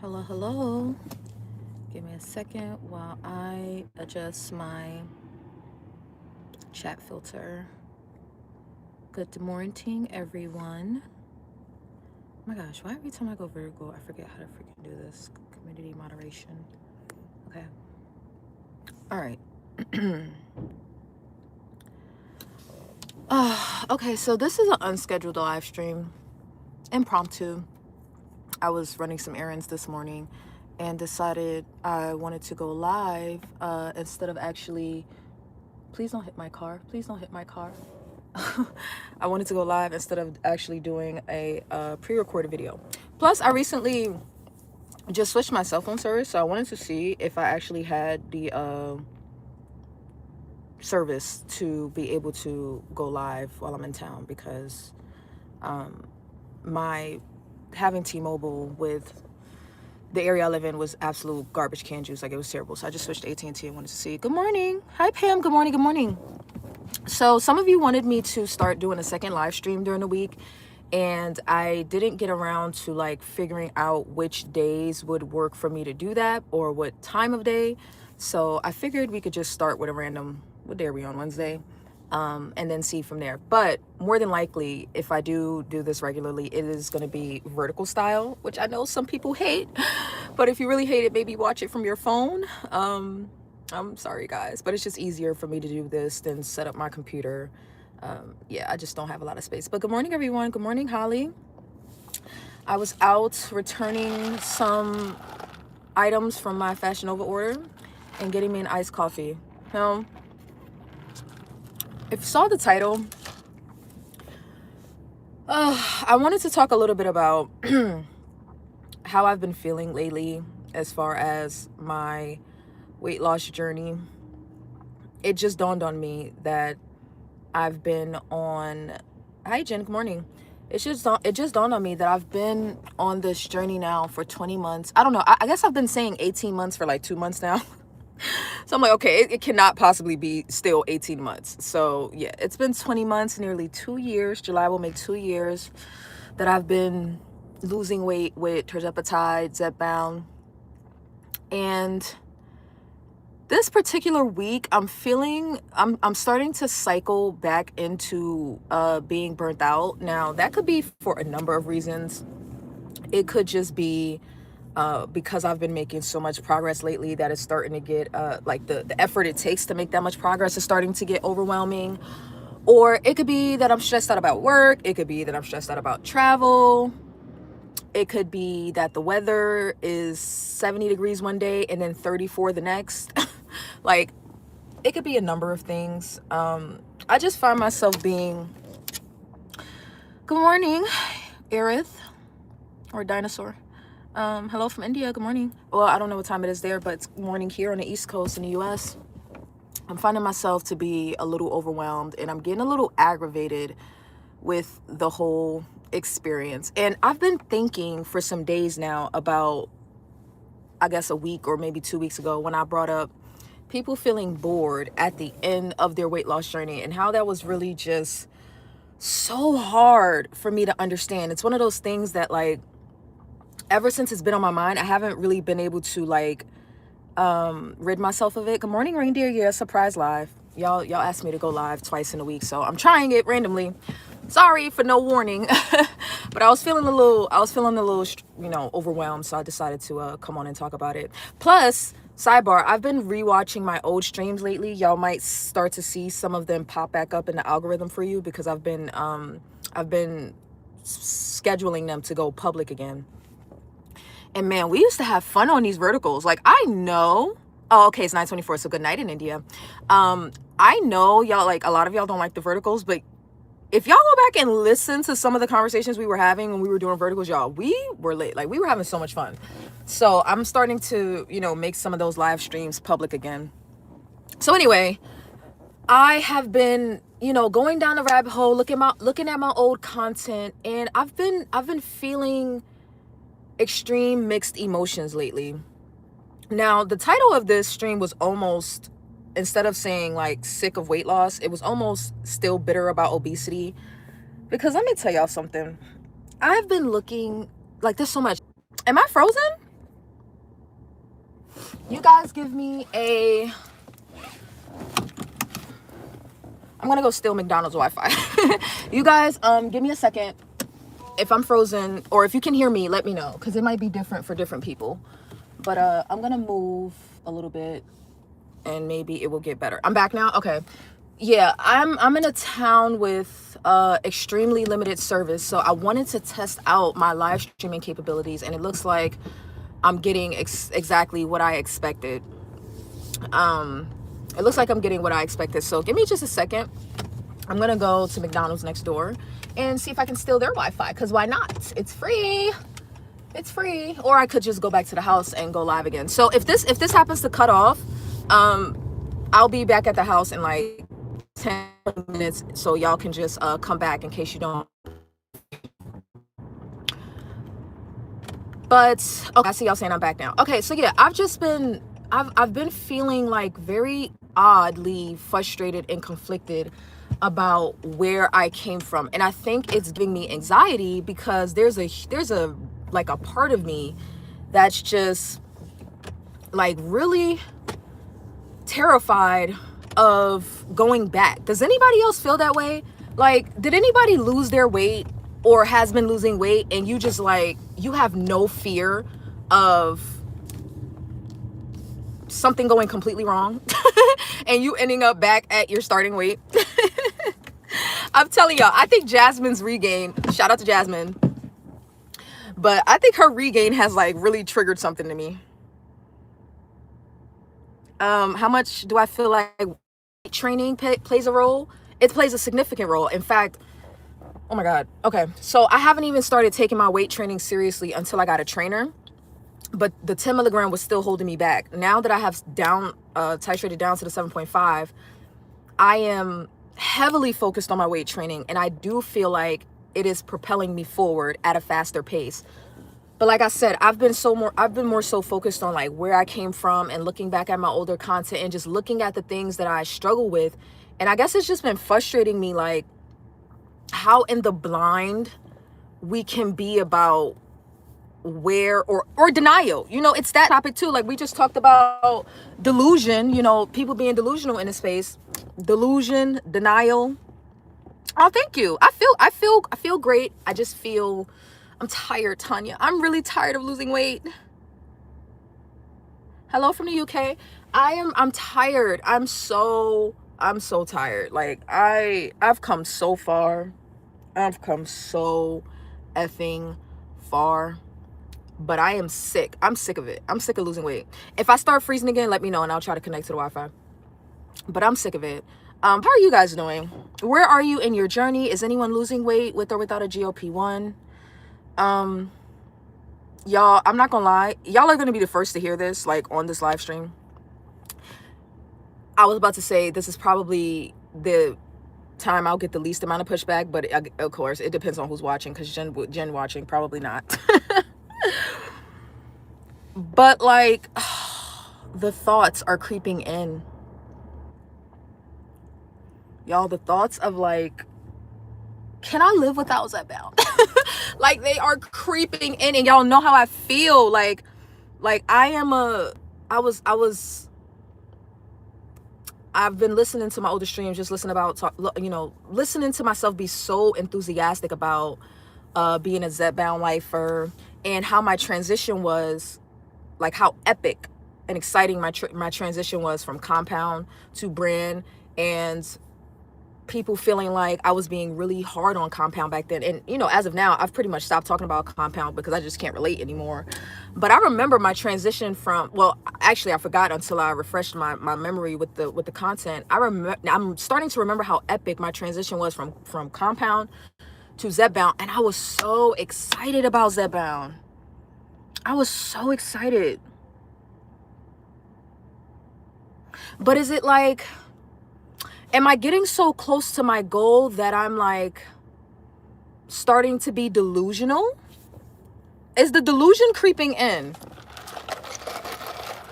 Hello, hello. Give me a second while I adjust my chat filter. Good morning, everyone. Oh my gosh, why every time I go vertical, I forget how to freaking do this? Community moderation. Okay. All right. Okay, so this is an unscheduled live stream, impromptu. I was running some errands this morning and decided I wanted to go live instead of actually. Please don't hit my car. Please don't hit my car. I wanted to go live instead of actually doing a pre-recorded video. Plus, I recently just switched my cell phone service, so I wanted to see if I actually had the service to be able to go live while I'm in town, because my having T-Mobile with the area I live in was absolute garbage can juice. Like, it was terrible. So I just switched to AT&T and wanted to see. Good morning. Hi, Pam. Good morning. Good morning. So some of you wanted me to start doing a second live stream during the week, and I didn't get around to like figuring out which days would work for me to do that or what time of day. So I figured we could just start with a random, what day are we on, Wednesday? And then see from there. But more than likely, if I do this regularly, it is going to be vertical style, which I know some people hate. But if you really hate it, maybe watch it from your phone. I'm sorry, guys, but it's just easier for me to do this than set up my computer. Yeah, I just don't have a lot of space. But good morning, everyone. Good morning, Holly. I was out returning some items from my Fashion Nova order and getting me an iced coffee. Now, if you saw the title, I wanted to talk a little bit about how I've been feeling lately as far as my weight loss journey. It just dawned on me that I've been on. Hi, Jen. Good morning. It just dawned on me that I've been on this journey now for 20 months. I don't know. I guess I've been saying 18 months for like 2 months now. So I'm like, okay, it cannot possibly be still 18 months. So yeah, it's been 20 months, nearly 2 years. July will make 2 years that I've been losing weight with Tirzepatide, Zepbound. And this particular week, I'm starting to cycle back into being burnt out. Now, that could be for a number of reasons. It could just be because I've been making so much progress lately that it's starting to get like the effort it takes to make that much progress is starting to get overwhelming. Or it could be that I'm stressed out about work. It could be that I'm stressed out about travel. It could be that the weather is 70 degrees one day and then 34 the next. Like, it could be a number of things. I just find myself being... Good morning, Aerith, or Dinosaur. Hello from India. Good morning. Well, I don't know what time it is there, but it's morning here on the East Coast in the US. I'm finding myself to be a little overwhelmed, and I'm getting a little aggravated with the whole experience. And I've been thinking for some days now about, I guess, a week or maybe 2 weeks ago, when I brought up people feeling bored at the end of their weight loss journey, and how that was really just so hard for me to understand. It's one of those things that, like, ever since it's been on my mind, I haven't really been able to like rid myself of it. Good morning, Reindeer. Yeah, surprise live. Y'all asked me to go live twice in a week, so I'm trying it randomly. Sorry for no warning. But I was feeling a little, overwhelmed, so I decided to come on and talk about it. Plus, sidebar, I've been rewatching my old streams lately. Y'all might start to see some of them pop back up in the algorithm for you, because I've been scheduling them to go public again. And man, we used to have fun on these verticals. Like, I know, oh, okay, it's 9:24, so good night in India. I know y'all, like, a lot of y'all don't like the verticals, but if y'all go back and listen to some of the conversations we were having when we were doing verticals, y'all, we were lit. Like, we were having so much fun. So I'm starting to, make some of those live streams public again. So anyway, I have been, going down the rabbit hole, looking at my old content, and I've been feeling extreme mixed emotions lately. Now, the title of this stream was almost, instead of saying like sick of weight loss, it was almost still bitter about obesity. Because let me tell y'all something. I've been looking, like, there's so much. Am I frozen? You guys give me a... I'm gonna go steal McDonald's Wi-Fi. You guys, give me a second. If I'm frozen, or if you can hear me, let me know, because it might be different for different people. But I'm gonna move a little bit, and maybe it will get better. I'm back now. Okay. Yeah, I'm in a town with extremely limited service, so I wanted to test out my live streaming capabilities, and it looks like I'm getting exactly what I expected. It looks like I'm getting what I expected. So give me just a second. I'm gonna go to McDonald's next door and see if I can steal their Wi-Fi, because why not? It's free. It's free. Or I could just go back to the house and go live again. So if this happens to cut off, I'll be back at the house in like 10 minutes, so y'all can just come back in case you don't. But okay, I see y'all saying I'm back now. Okay, so yeah, I've been feeling like very oddly frustrated and conflicted about where I came from, and I think it's giving me anxiety because there's a like a part of me that's just like really terrified of going back. Does anybody else feel that way? Like, did anybody lose their weight or has been losing weight, and you just like, you have no fear of something going completely wrong and you ending up back at your starting weight? I'm telling y'all, I think Jasmine's regain, shout out to Jasmine, but I think her regain has like really triggered something to me. How much do I feel like training plays a role? It plays a significant role. In fact, oh my God. Okay. So I haven't even started taking my weight training seriously until I got a trainer, but the 10 milligram was still holding me back. Now that I have titrated down to the 7.5, I am heavily focused on my weight training, and I do feel like it is propelling me forward at a faster pace. But like I said, I've been more so focused on like where I came from and looking back at my older content and just looking at the things that I struggle with. And I guess it's just been frustrating me, like how in the blind we can be about where, or denial. You know, it's that topic too. Like we just talked about delusion, you know, people being delusional in a space. Delusion, denial. Oh, thank you. I feel great. I just feel I'm tired, Tanya. I'm really tired of losing weight. Hello from the UK. I'm tired. I'm so tired. Like I've come so far. I've come so effing far. But I am sick. I'm sick of it. I'm sick of losing weight. If I start freezing again, let me know and I'll try to connect to the Wi-Fi. But I'm sick of it. How are you guys doing? Where are you in your journey? Is anyone losing weight with or without a GLP-1? Y'all, I'm not gonna lie, y'all are gonna be the first to hear this, like on this live stream. I was about to say this is probably the time I'll get the least amount of pushback, but of course it depends on who's watching, because Jen watching, probably not. But like the thoughts are creeping in, y'all. The thoughts of like, can I live without Zepbound? Like they are creeping in, and y'all know how I feel. Like I've been listening to my older streams, just listening to myself be so enthusiastic about being a Zepbound lifer, and how my transition was, like how epic and exciting my transition was from compound to brand, and people feeling like I was being really hard on compound back then. And, you know, as of now, I've pretty much stopped talking about compound because I just can't relate anymore. But I remember my transition from, well, actually I forgot until I refreshed my memory with the content. I'm starting to remember how epic my transition was from compound to Zepbound. And I was so excited about Zepbound. I was so excited. But is it like, am I getting so close to my goal that I'm like starting to be delusional? Is the delusion creeping in?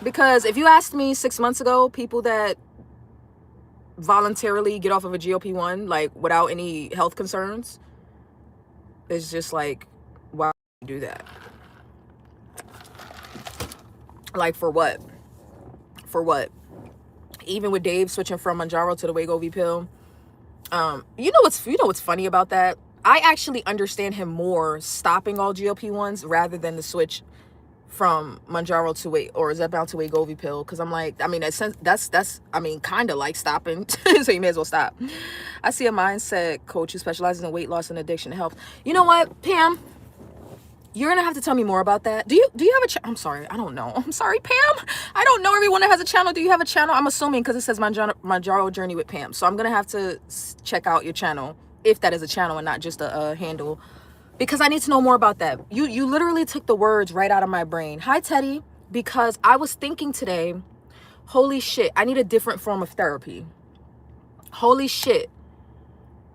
Because if you asked me 6 months ago, people that voluntarily get off of a GLP-1 like without any health concerns, it's just like, why would you do that? Like, for what? For what? Even with Dave switching from Manjaro to the Wegovy pill, you know what's funny about that? I actually understand him more stopping all GLP-1s rather than the switch from Manjaro to Zepbound to Wegovy pill, because I'm like, I mean, that's I mean, kind of like stopping, so you may as well stop. I see a mindset coach who specializes in weight loss and addiction health. You know what, Pam? You're gonna have to tell me more about that. Do you have a I'm sorry, I don't know. I'm sorry, Pam. I don't know everyone that has a channel. Do you have a channel? I'm assuming, because it says Manjaro Journey with Pam. So I'm gonna have to check out your channel, if that is a channel and not just a handle, because I need to know more about that. You literally took the words right out of my brain. Hi, Teddy. Because I was thinking today, holy shit, I need a different form of therapy. Holy shit.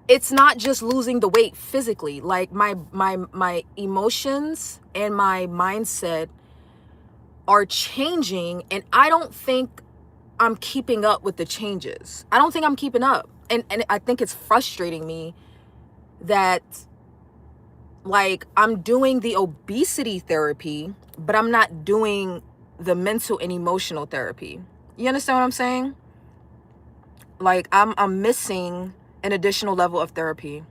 It's not just losing the weight physically. Like, my emotions and my mindset are changing, and I don't think I'm keeping up with the changes. I don't think I'm keeping up. And I think it's frustrating me that, like, I'm doing the obesity therapy, but I'm not doing the mental and emotional therapy. You understand what I'm saying? Like, I'm missing an additional level of therapy.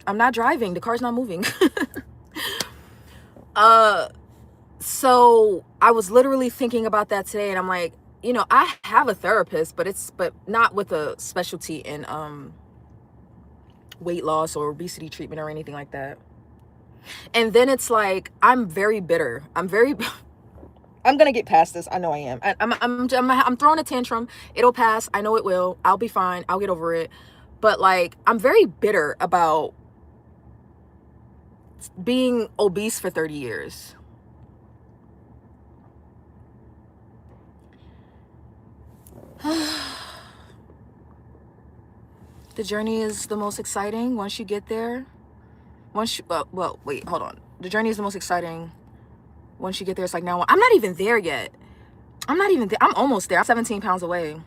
I'm not driving. The car's not moving. So I was literally thinking about that today, and I'm like, you know, I have a therapist, but not with a specialty in weight loss or obesity treatment or anything like that. And then it's like, I'm very bitter. I'm gonna get past this. I know I am. I'm throwing a tantrum. It'll pass. I know it will. I'll be fine. I'll get over it. But, like, I'm very bitter about being obese for 30 years. The journey is the most exciting once you get there. Well, wait, hold on. The journey is the most exciting once you get there. It's like, now I'm not even there yet. I'm not even there. I'm almost there. I'm 17 pounds away.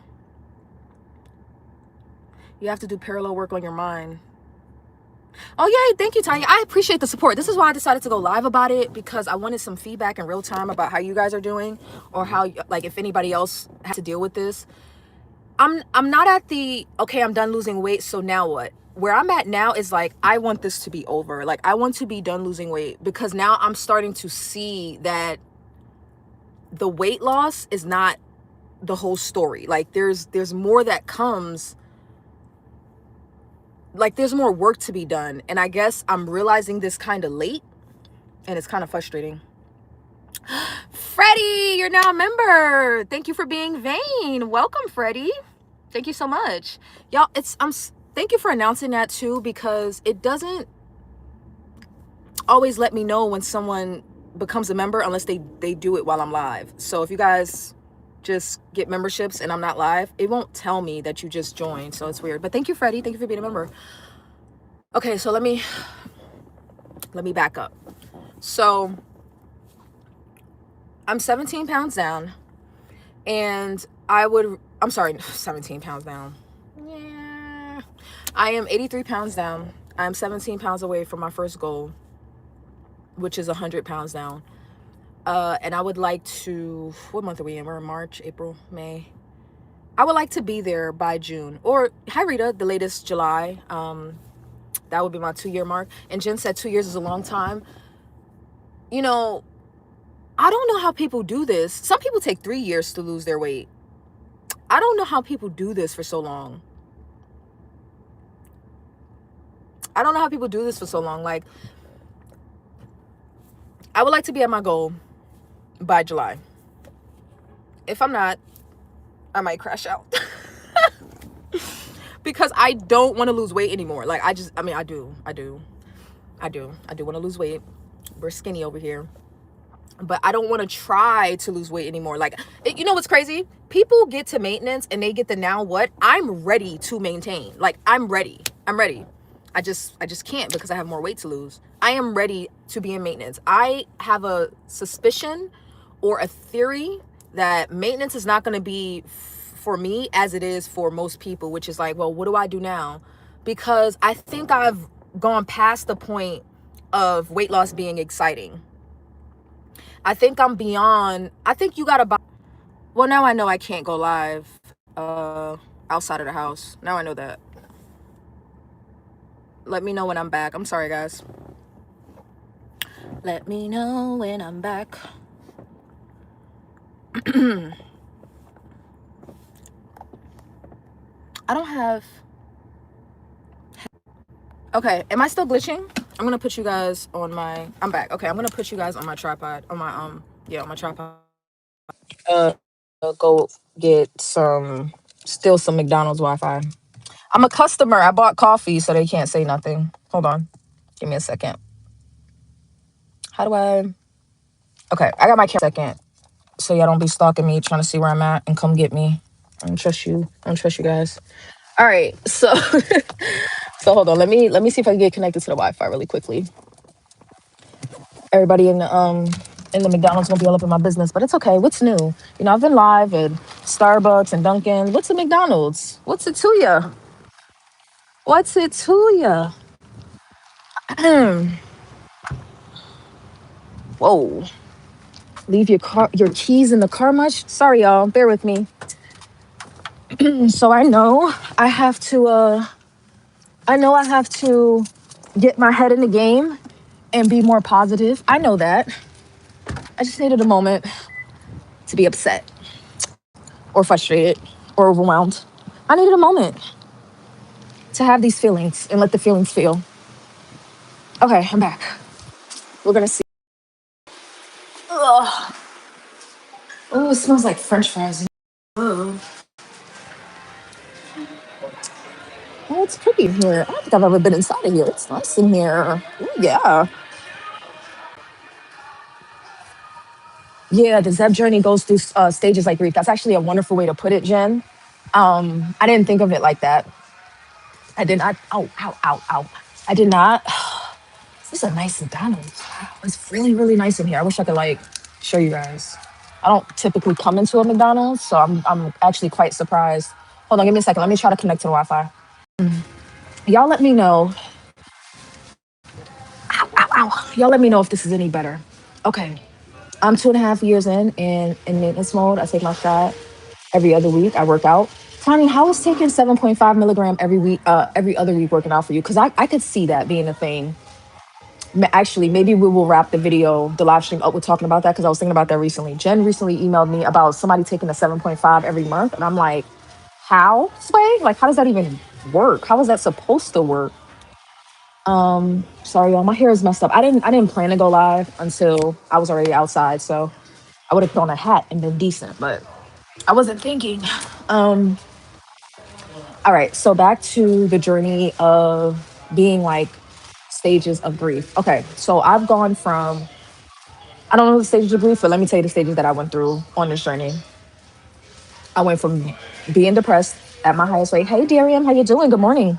You have to do parallel work on your mind. Oh, yay. Thank you, Tanya. I appreciate the support. This is why I decided to go live about it, because I wanted some feedback in real time about how you guys are doing, or how, like, if anybody else had to deal with this. I'm not at the, okay, I'm done losing weight, so now what? Where I'm at now is like, I want this to be over. Like, I want to be done losing weight, because now I'm starting to see that the weight loss is not the whole story. Like, there's more that comes. Like, there's more work to be done. And I guess I'm realizing this kind of late, and it's kind of frustrating. Freddie, you're now a member. Thank you for being vain. Welcome, Freddie. Thank you so much. Y'all, thank you for announcing that too, because it doesn't always let me know when someone becomes a member unless they do it while I'm live. So if you guys just get memberships and I'm not live, it won't tell me that you just joined. So it's weird. But thank you, Freddie. Thank you for being a member. Okay, so let me back up. So I'm 17 pounds down, and I'm sorry, 17 pounds down. Yeah. I am 83 pounds down. I'm 17 pounds away from my first goal, which is 100 pounds down. And I would like to, what month are we in? We're in March, April, May. I would like to be there by June, or, hi Rita, the latest July. That would be my 2-year mark. And Jen said 2 years is a long time. You know, I don't know how people do this. Some people take 3 years to lose their weight. I don't know how people do this for so long. I don't know how people do this for so long. Like, I would like to be at my goal by July. If I'm not, I might crash out. Because I don't want to lose weight anymore. Like, I do want to lose weight. We're skinny over here. But I don't want to try to lose weight anymore. Like, you know what's crazy? People get to maintenance and they get the now what? I'm ready to maintain. Like, I'm ready. I just can't, because I have more weight to lose. I am ready to be in maintenance. I have a suspicion or a theory that maintenance is not going to be for me as it is for most people, which is like, well, what do I do now? Because I think I've gone past the point of weight loss being exciting. I think I'm beyond. I think you gotta buy. Well, now I know I can't go live outside of the house. Now I know that. Let me know when I'm back. I'm sorry, guys. Let me know when I'm back. I don't have. Okay, am I still glitching? I'm gonna put you guys on my. I'm back. Okay, I'm gonna put you guys on my tripod. On my yeah, on my tripod. Go get steal some McDonald's Wi-Fi. I'm a customer. I bought coffee, so they can't say nothing. Hold on, give me a second. How do I? Okay, I got my camera. Second, so y'all don't be stalking me, trying to see where I'm at, and come get me. I don't trust you. I don't trust you guys. All right, so so hold on. Let me see if I can get connected to the Wi-Fi really quickly. Everybody in the McDonald's gonna be all up in my business, but it's okay. What's new? You know, I've been live at Starbucks and Dunkin'. What's a McDonald's? What's it to ya? What's it to ya? Whoa. Leave your keys in the car much? Sorry, y'all. Bear with me. So I know I have to get my head in the game and be more positive. I know that. I just needed a moment to be upset or frustrated or overwhelmed. I needed a moment to have these feelings and let the feelings feel. Okay, I'm back. We're gonna see. Ugh. Oh, it smells like French fries. Oh, oh, it's pretty in here. I don't think I've ever been inside of here. It's nice in here. Ooh, yeah. Yeah, the Zeb journey goes through stages like grief. That's actually a wonderful way to put it, Jen. I didn't think of it like that. I did not. Ow, ow, ow, ow. I did not. This is a nice McDonald's. Wow, it's really, really nice in here. I wish I could like show you guys. I don't typically come into a McDonald's, so I'm actually quite surprised. Hold on, give me a second. Let me try to connect to the Wi-Fi. Y'all let me know. Ow, ow, ow. Y'all let me know if this is any better. Okay. I'm 2.5 years in maintenance mode. I take my shot every other week. I work out. Tony, how is taking 7.5 milligram every week, every other week working out for you? Because I could see that being a thing. Actually, maybe we will wrap the video, the live stream up with talking about that because I was thinking about that recently. Jen recently emailed me about somebody taking a 7.5 every month. And I'm like, how, Sway? Like, how does that even work? How is that supposed to work? Sorry, y'all. My hair is messed up. I didn't plan to go live until I was already outside. So I would have put on a hat and been decent, but I wasn't thinking. All right, so back to the journey of being like stages of grief. Okay, so I've gone from, I don't know the stages of grief, but let me tell you the stages that I went through on this journey. I went from being depressed at my highest rate. Hey, Darium, how you doing? Good morning.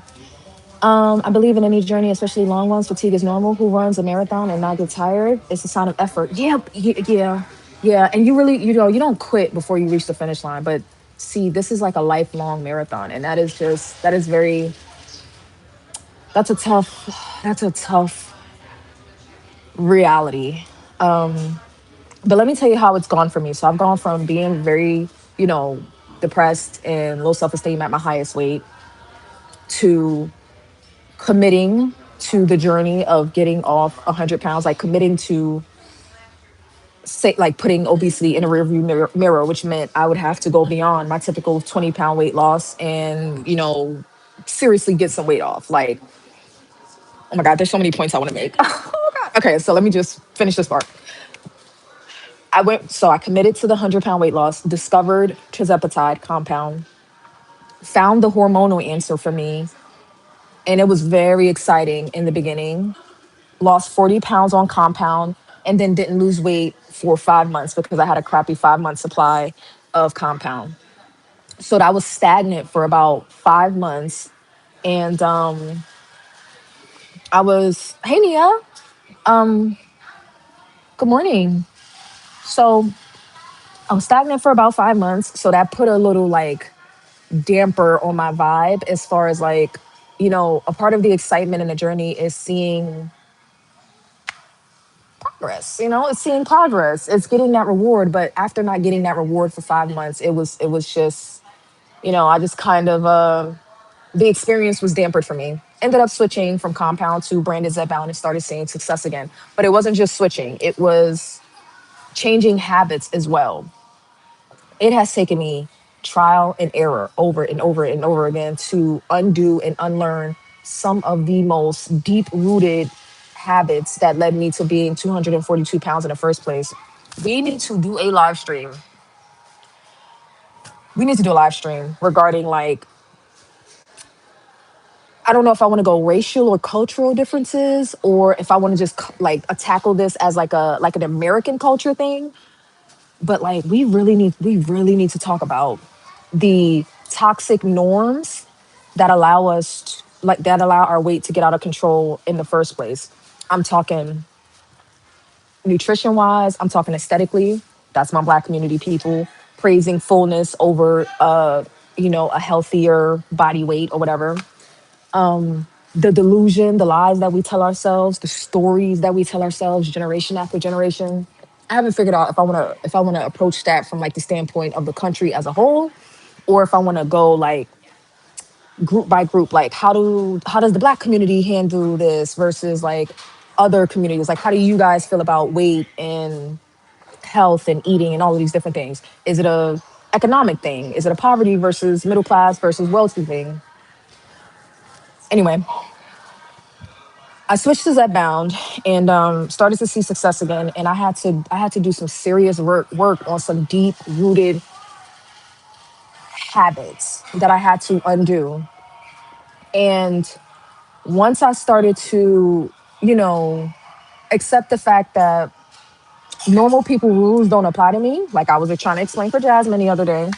I believe in any journey, especially long ones. Fatigue is normal. Who runs a marathon and not get tired? It's a sign of effort. Yeah, yeah, yeah. And you really, you don't quit before you reach the finish line. But see, this is like a lifelong marathon, and that is very, that's a tough reality. But let me tell you how it's gone for me. So I've gone from being very, you know, depressed and low self-esteem at my highest weight to committing to the journey of getting off 100 pounds, like committing to say like putting obesity in a rearview mirror, which meant I would have to go beyond my typical 20-pound weight loss and, seriously get some weight off. Like, oh my God, there's so many points I want to make. Oh God. Okay, so let me just finish this part. So I committed to the 100-pound weight loss, discovered Tirzepatide compound, found the hormonal answer for me. And it was very exciting in the beginning. Lost 40 pounds on compound and then didn't lose weight for 5 months because I had a crappy 5 month supply of compound. So that was stagnant for about 5 months. And hey Nia, good morning. So I was stagnant for about 5 months. So that put a little like damper on my vibe as far as like, a part of the excitement in the journey is seeing progress. It's seeing progress. It's getting that reward. But after not getting that reward for 5 months, it was just, I just kind of the experience was dampered for me. Ended up switching from compound to branded Zepbound and started seeing success again. But it wasn't just switching, it was changing habits as well. It has taken me trial and error over and over and over again to undo and unlearn some of the most deep rooted habits that led me to being 242 pounds in the first place. We need to do a live stream. We need to do a live stream regarding, like, I don't know if I want to go racial or cultural differences, or if I want to just like tackle this as like an American culture thing. But like we really need to talk about the toxic norms that allow that allow our weight to get out of control in the first place. I'm talking nutrition wise, I'm talking aesthetically. That's my black community people praising fullness over a healthier body weight or whatever. The delusion, the lies that we tell ourselves, the stories that we tell ourselves generation after generation. I haven't figured out if I want to approach that from like the standpoint of the country as a whole, or if I want to go like group by group, like how does the black community handle this versus like other communities? Like, how do you guys feel about weight and health and eating and all of these different things? Is it a economic thing? Is it a poverty versus middle class versus wealthy thing? Anyway, I switched to Zbound and started to see success again. And I had to do some serious work on some deep rooted habits that I had to undo. And once I started to, you know, accept the fact that normal people rules don't apply to me, like I was trying to explain for Jasmine the other day.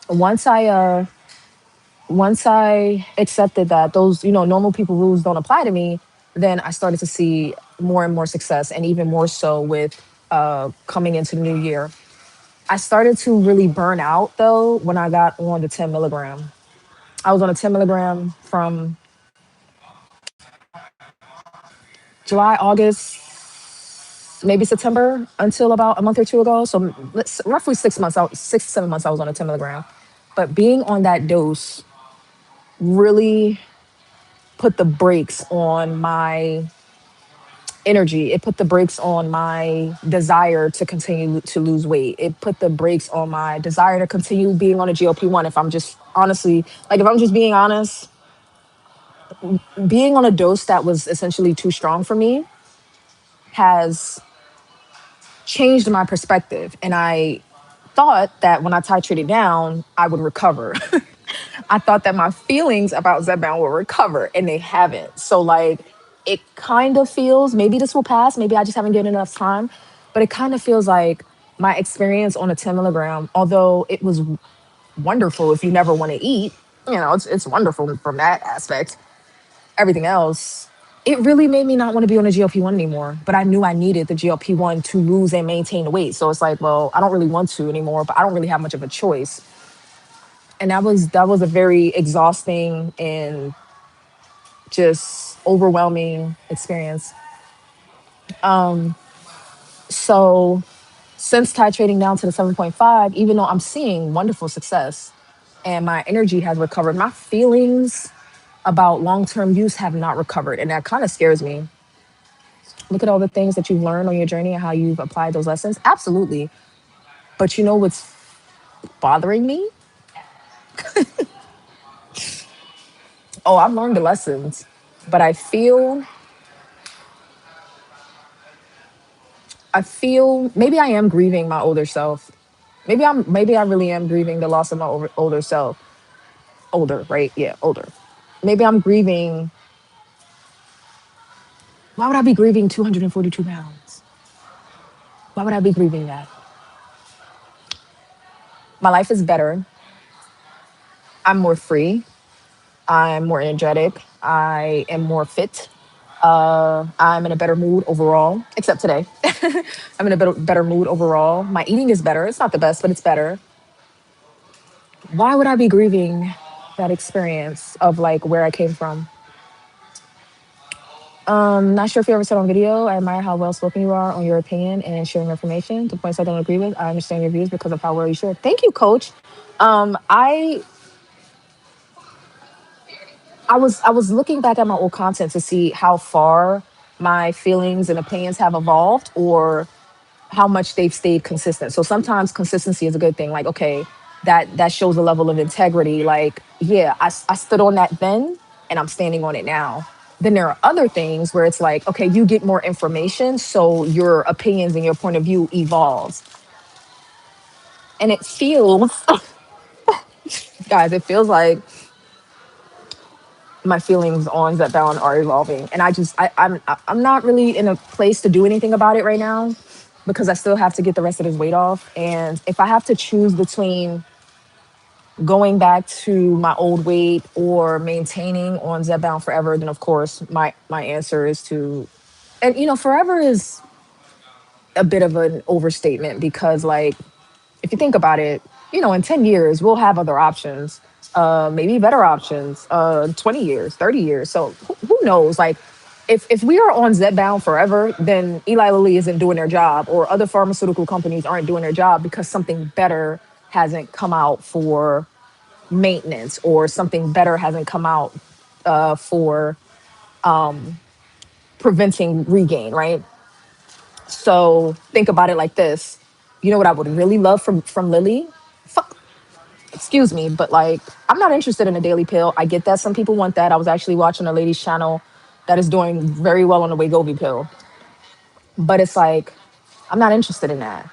Once I once I accepted that those, normal people rules don't apply to me, then I started to see more and more success, and even more so with coming into the new year. I started to really burn out though when I got on the 10 milligram. I was on a 10 milligram from July, August, maybe September until about a month or two ago. So roughly 6 months, 6 to 7 months, I was on a 10 milligram. But being on that dose really put the brakes on my energy. It put the brakes on my desire to continue to lose weight. It put the brakes on my desire to continue being on a GLP-1. If I'm just honestly, like, if I'm just being honest, being on a dose that was essentially too strong for me has changed my perspective. And I thought that when I titrated down, I would recover. I thought that my feelings about Zepbound will recover, and they haven't. So, like, it kind of feels, maybe this will pass, maybe I just haven't given enough time, but it kind of feels like my experience on a 10 milligram, although it was wonderful if you never want to eat, it's wonderful from that aspect. Everything else, it really made me not want to be on a GLP-1 anymore. But I knew I needed the GLP-1 to lose and maintain the weight. So it's like, well, I don't really want to anymore, but I don't really have much of a choice. And that was a very exhausting and just overwhelming experience. So since titrating down to the 7.5, even though I'm seeing wonderful success and my energy has recovered, my feelings about long-term use have not recovered. And that kind of scares me. Look at all the things that you've learned on your journey and how you've applied those lessons. Absolutely. But you know what's bothering me? Oh, I've learned the lessons, but I feel maybe I am grieving my older self. Maybe I really am grieving the loss of my older self. Older, right? Yeah, older. Maybe I'm grieving. Why would I be grieving 242 pounds? Why would I be grieving that? My life is better. I'm more free. I'm more energetic. I am more fit. I'm in a better mood overall, except today. I'm in a better mood overall. My eating is better. It's not the best, but it's better. Why would I be grieving that experience of like where I came from? Not sure if you ever said on video. I admire how well spoken you are on your opinion and sharing information. The points I don't agree with, I understand your views because of how well you share. Thank you, Coach. I I was looking back at my old content to see how far my feelings and opinions have evolved, or how much they've stayed consistent. So sometimes consistency is a good thing. Like, okay, that shows a level of integrity. Like, yeah, I stood on that then and I'm standing on it now. Then there are other things where it's like, okay, you get more information, so your opinions and your point of view evolves. And it feels, guys, it feels like my feelings on that bound are evolving. And I'm not really in a place to do anything about it right now, because I still have to get the rest of this weight off. And if I have to choose between going back to my old weight or maintaining on Zepbound forever, then of course my answer is to, and forever is a bit of an overstatement, because like, if you think about it, in 10 years we'll have other options, maybe better options, 20 years, 30 years. So who knows? Like, if we are on Zepbound forever, then Eli Lilly isn't doing their job, or other pharmaceutical companies aren't doing their job, because something better hasn't come out for maintenance, or something better hasn't come out for preventing regain, right? So think about it like this. You know what I would really love from Lilly? Fuck, excuse me, but like, I'm not interested in a daily pill. I get that some people want that. I was actually watching a lady's channel that is doing very well on the Wegovy pill, but it's like, I'm not interested in that.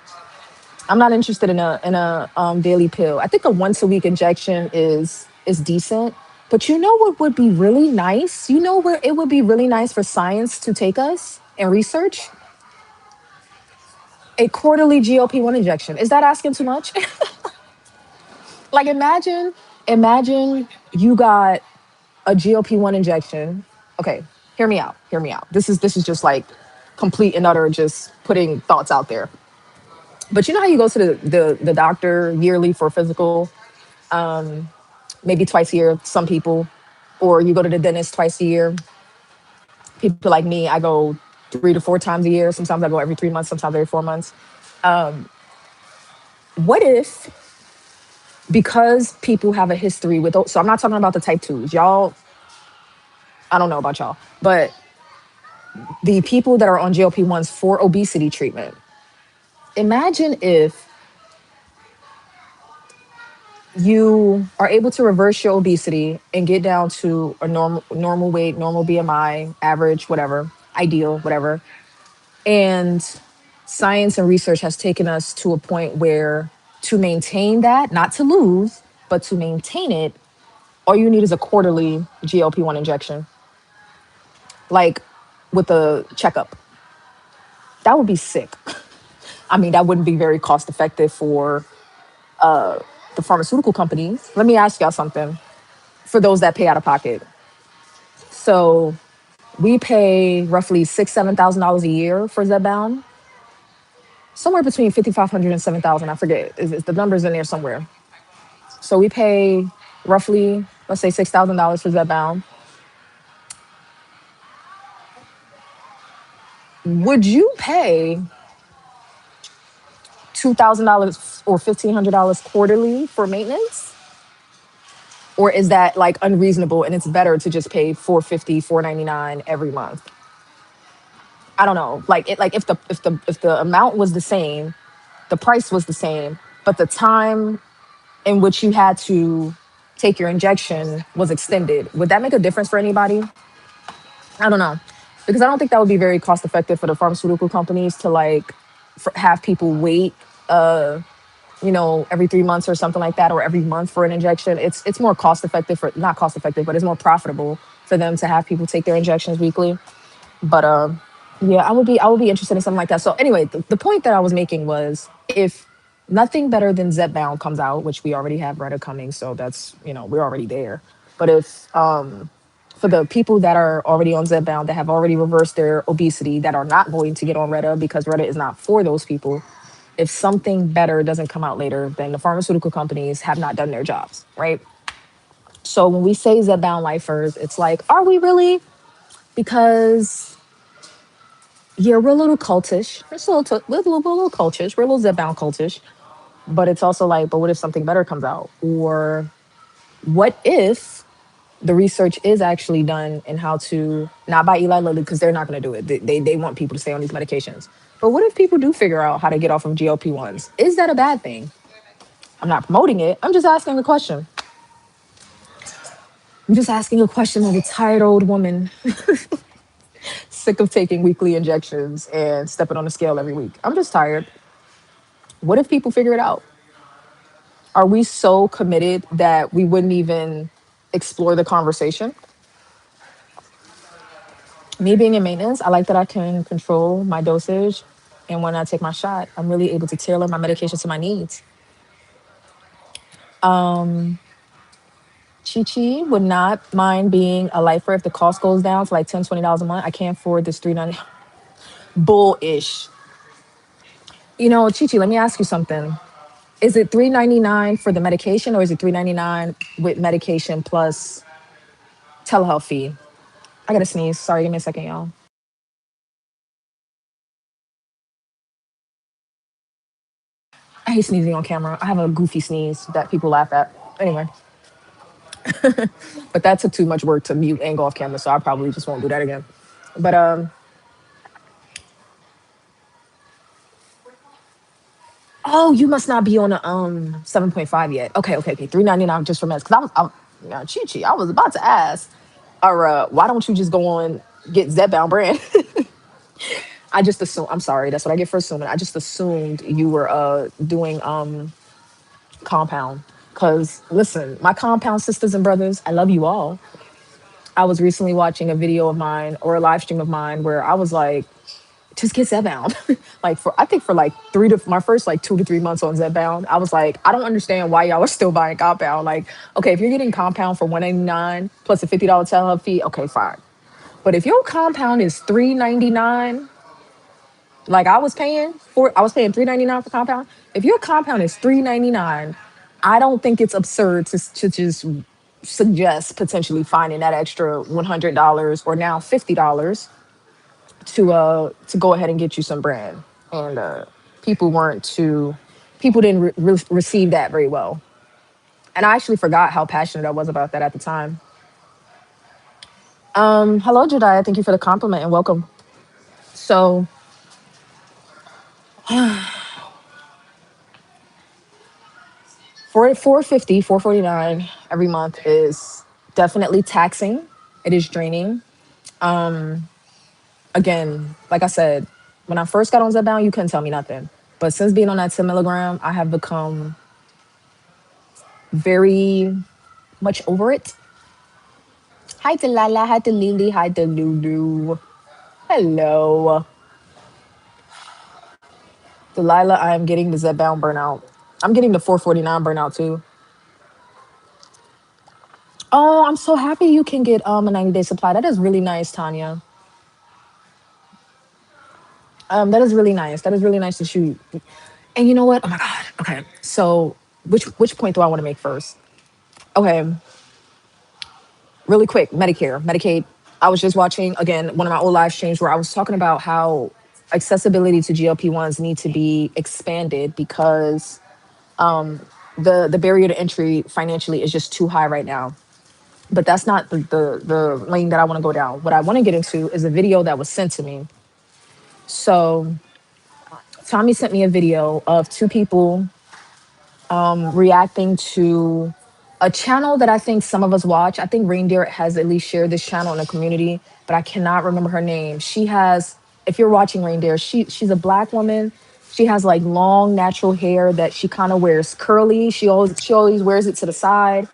I'm not interested in a daily pill. I think a once a week injection is decent. But you know what would be really nice? You know where it would be really nice for science to take us and research? A quarterly GLP-1 injection. Is that asking too much? Like, imagine you got a GLP-1 injection. Okay, hear me out. Hear me out. This is just like complete and utter just putting thoughts out there. But you know how you go to the doctor yearly for physical, maybe twice a year, some people, or you go to the dentist twice a year. People like me, I go 3 to 4 times a year. Sometimes I go every 3 months, sometimes every 4 months. What if, because people have a history with, so I'm not talking about the type twos, y'all, I don't know about y'all, but the people that are on GLP-1s for obesity treatment, imagine if you are able to reverse your obesity and get down to a normal weight, normal BMI, average, whatever, ideal, whatever. And science and research has taken us to a point where, to maintain that, not to lose, but to maintain it, all you need is a quarterly GLP-1 injection, like with a checkup. That would be sick. I mean, that wouldn't be very cost effective for the pharmaceutical companies. Let me ask y'all something, for those that pay out of pocket. So we pay roughly $7,000 a year for Zepbound, somewhere between 5,500 and 7,000. I forget. The numbers in there somewhere. So we pay roughly, let's say, $6,000 for Zepbound. Would you pay $2,000 or $1,500 quarterly for maintenance? Or is that like unreasonable and it's better to just pay 450, 499 every month? I don't know. Like, if the amount was the same, the price was the same, but the time in which you had to take your injection was extended, would that make a difference for anybody? I don't know. Because I don't think that would be very cost effective for the pharmaceutical companies to like have people wait every 3 months or something like that, or every month for an injection. It's more cost effective, for not cost effective, but it's more profitable for them to have people take their injections weekly. But yeah, I would be interested in something like that. So anyway, the point that I was making was, if nothing better than Zepbound comes out, which we already have Retta coming, so that's, we're already there. But if for the people that are already on Zepbound, that have already reversed their obesity, that are not going to get on Retta because Retta is not for those people, if something better doesn't come out later, then the pharmaceutical companies have not done their jobs, right? So when we say Zepbound lifers, it's like, are we really? because yeah, we're a little cultish. It's a little, we're a little cultish. We're a little zip bound cultish. But it's also like, but what if something better comes out? Or what if the research is actually done in how to, not by Eli Lilly, because they're not going to do it. They want people to stay on these medications. But what if people do figure out how to get off of GLP-1s? Is that a bad thing? I'm not promoting it. I'm just asking a question. I'm just asking a question like a tired old woman sick of taking weekly injections and stepping on the scale every week. I'm just tired. What if people figure it out? Are we so committed that we wouldn't even explore the conversation? Me being in maintenance, I like that I can control my dosage. And when I take my shot, I'm really able to tailor my medication to my needs. Chi Chi would not mind being a lifer if the cost goes down to like $10, $20 a month. I can't afford this 390. Bullish. You know, Chi Chi, let me ask you something. Is it 399 for the medication or is it 399 with medication plus telehealth fee? I gotta sneeze. Sorry, give me a second, y'all. I hate sneezing on camera. I have a goofy sneeze that people laugh at. Anyway, but that took too much work to mute and go off camera, so I probably just won't do that again. But oh, you must not be on a 7.5 yet. Okay, okay, okay. 399 just for meds. Cause yeah, Chi Chi. I was about to ask, or why don't you just go on get Zepbound brand? I just assumed. I'm sorry. That's what I get for assuming. I just assumed you were doing compound. Cause listen, my compound sisters and brothers, I love you all. I was recently watching a video of mine or a live stream of mine where I was like, just get Zbound. Like for I think for like my first like 2 to 3 months on Zbound, I was like, I don't understand why y'all are still buying compound. Like, okay, if you're getting compound for 199 plus a $50 telehealth fee, okay, fine. But if your compound is 399, like I was paying 399 for compound. If your compound is 399, I don't think it's absurd to just suggest potentially finding that extra $100 or now $50 to go ahead and get you some brand. And people weren't too people didn't receive that very well. And I actually forgot how passionate I was about that at the time. Hello, Jediah. Thank you for the compliment and welcome. So for 450, 449 every month is definitely taxing. It is draining. Again, like I said, when I first got on Zepbound, you couldn't tell me nothing. But since being on that 10 milligram, I have become very much over it. Hi, Delilah. Hi, Delili. Hi, Delulu. Hello. Delilah, I am getting the Zepbound burnout. I'm getting the 449 burnout too. Oh, I'm so happy you can get a 90-day supply. That is really nice, Tanya. That is really nice. That is really nice to shoot. And you know what? Oh my God. Okay. So which point do I want to make first? Okay, really quick, Medicare, Medicaid. I was just watching again one of my old live streams where I was talking about how accessibility to GLP-1s need to be expanded because the barrier to entry financially is just too high right now. But that's not the lane that I want to go down. What I want to get into is a video that was sent to me. So Tommy sent me a video of two people reacting to a channel that I think some of us watch. I think Reindeer has at least shared this channel in the community, but I cannot remember her name. She has, if you're watching Reindeer, she's a black woman. She has like long natural hair that she kind of wears curly. She always wears it to the side,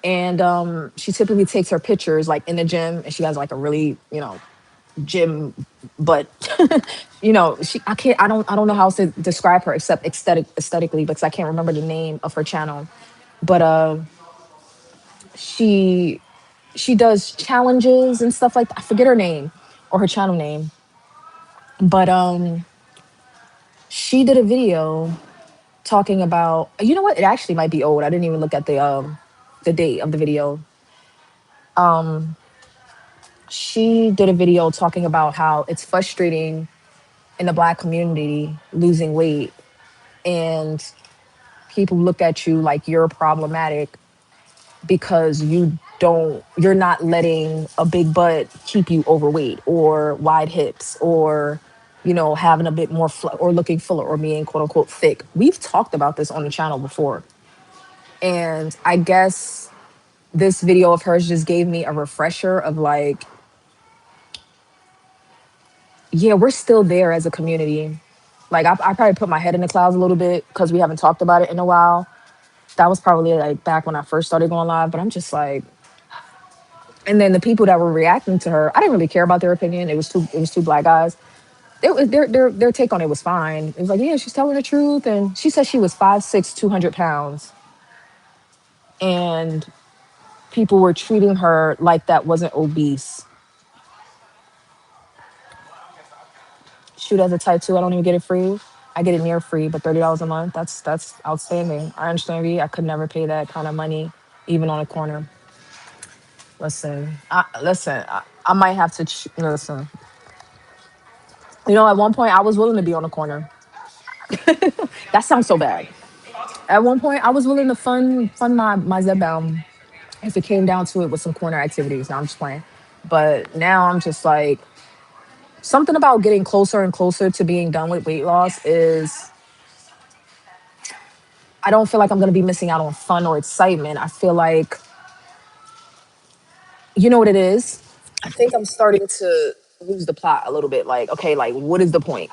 and she typically takes her pictures like in the gym, and she has like a really gym, but I don't know how else to describe her except aesthetically because I can't remember the name of her channel. But she she does challenges and stuff like that. I forget her name or her channel name. But she did a video talking about, you know what? It actually might be old. I didn't even look at the date of the video. She did a video talking about how it's frustrating in the black community losing weight, and people look at you like you're problematic because you're not letting a big butt keep you overweight or wide hips or having a bit more or looking fuller or being quote unquote thick. We've talked about this on the channel before, and I guess this video of hers just gave me a refresher of like, yeah, we're still there as a community. Like I probably put my head in the clouds a little bit because we haven't talked about it in a while. That was probably like back when I first started going live, but I'm just like, and then the people that were reacting to her, I didn't really care about their opinion. It was two black guys. Their take on it was fine. It was like, yeah, she's telling the truth, and she said she was 5'6", 200 pounds, and people were treating her like that wasn't obese. Shoot, as a type two, I don't even get it free. I get it near free, but $30 a month, that's outstanding. I understand you. I could never pay that kind of money, even on a corner. I might have to listen. At one point, I was willing to be on a corner. That sounds so bad. At one point, I was willing to fund my Zebound if it came down to it with some corner activities. Now I'm just playing, but now I'm just like, something about getting closer and closer to being done with weight loss is, I don't feel like I'm gonna be missing out on fun or excitement. I feel like, you know what it is. I think I'm starting to lose the plot a little bit. Like, okay, like what is the point?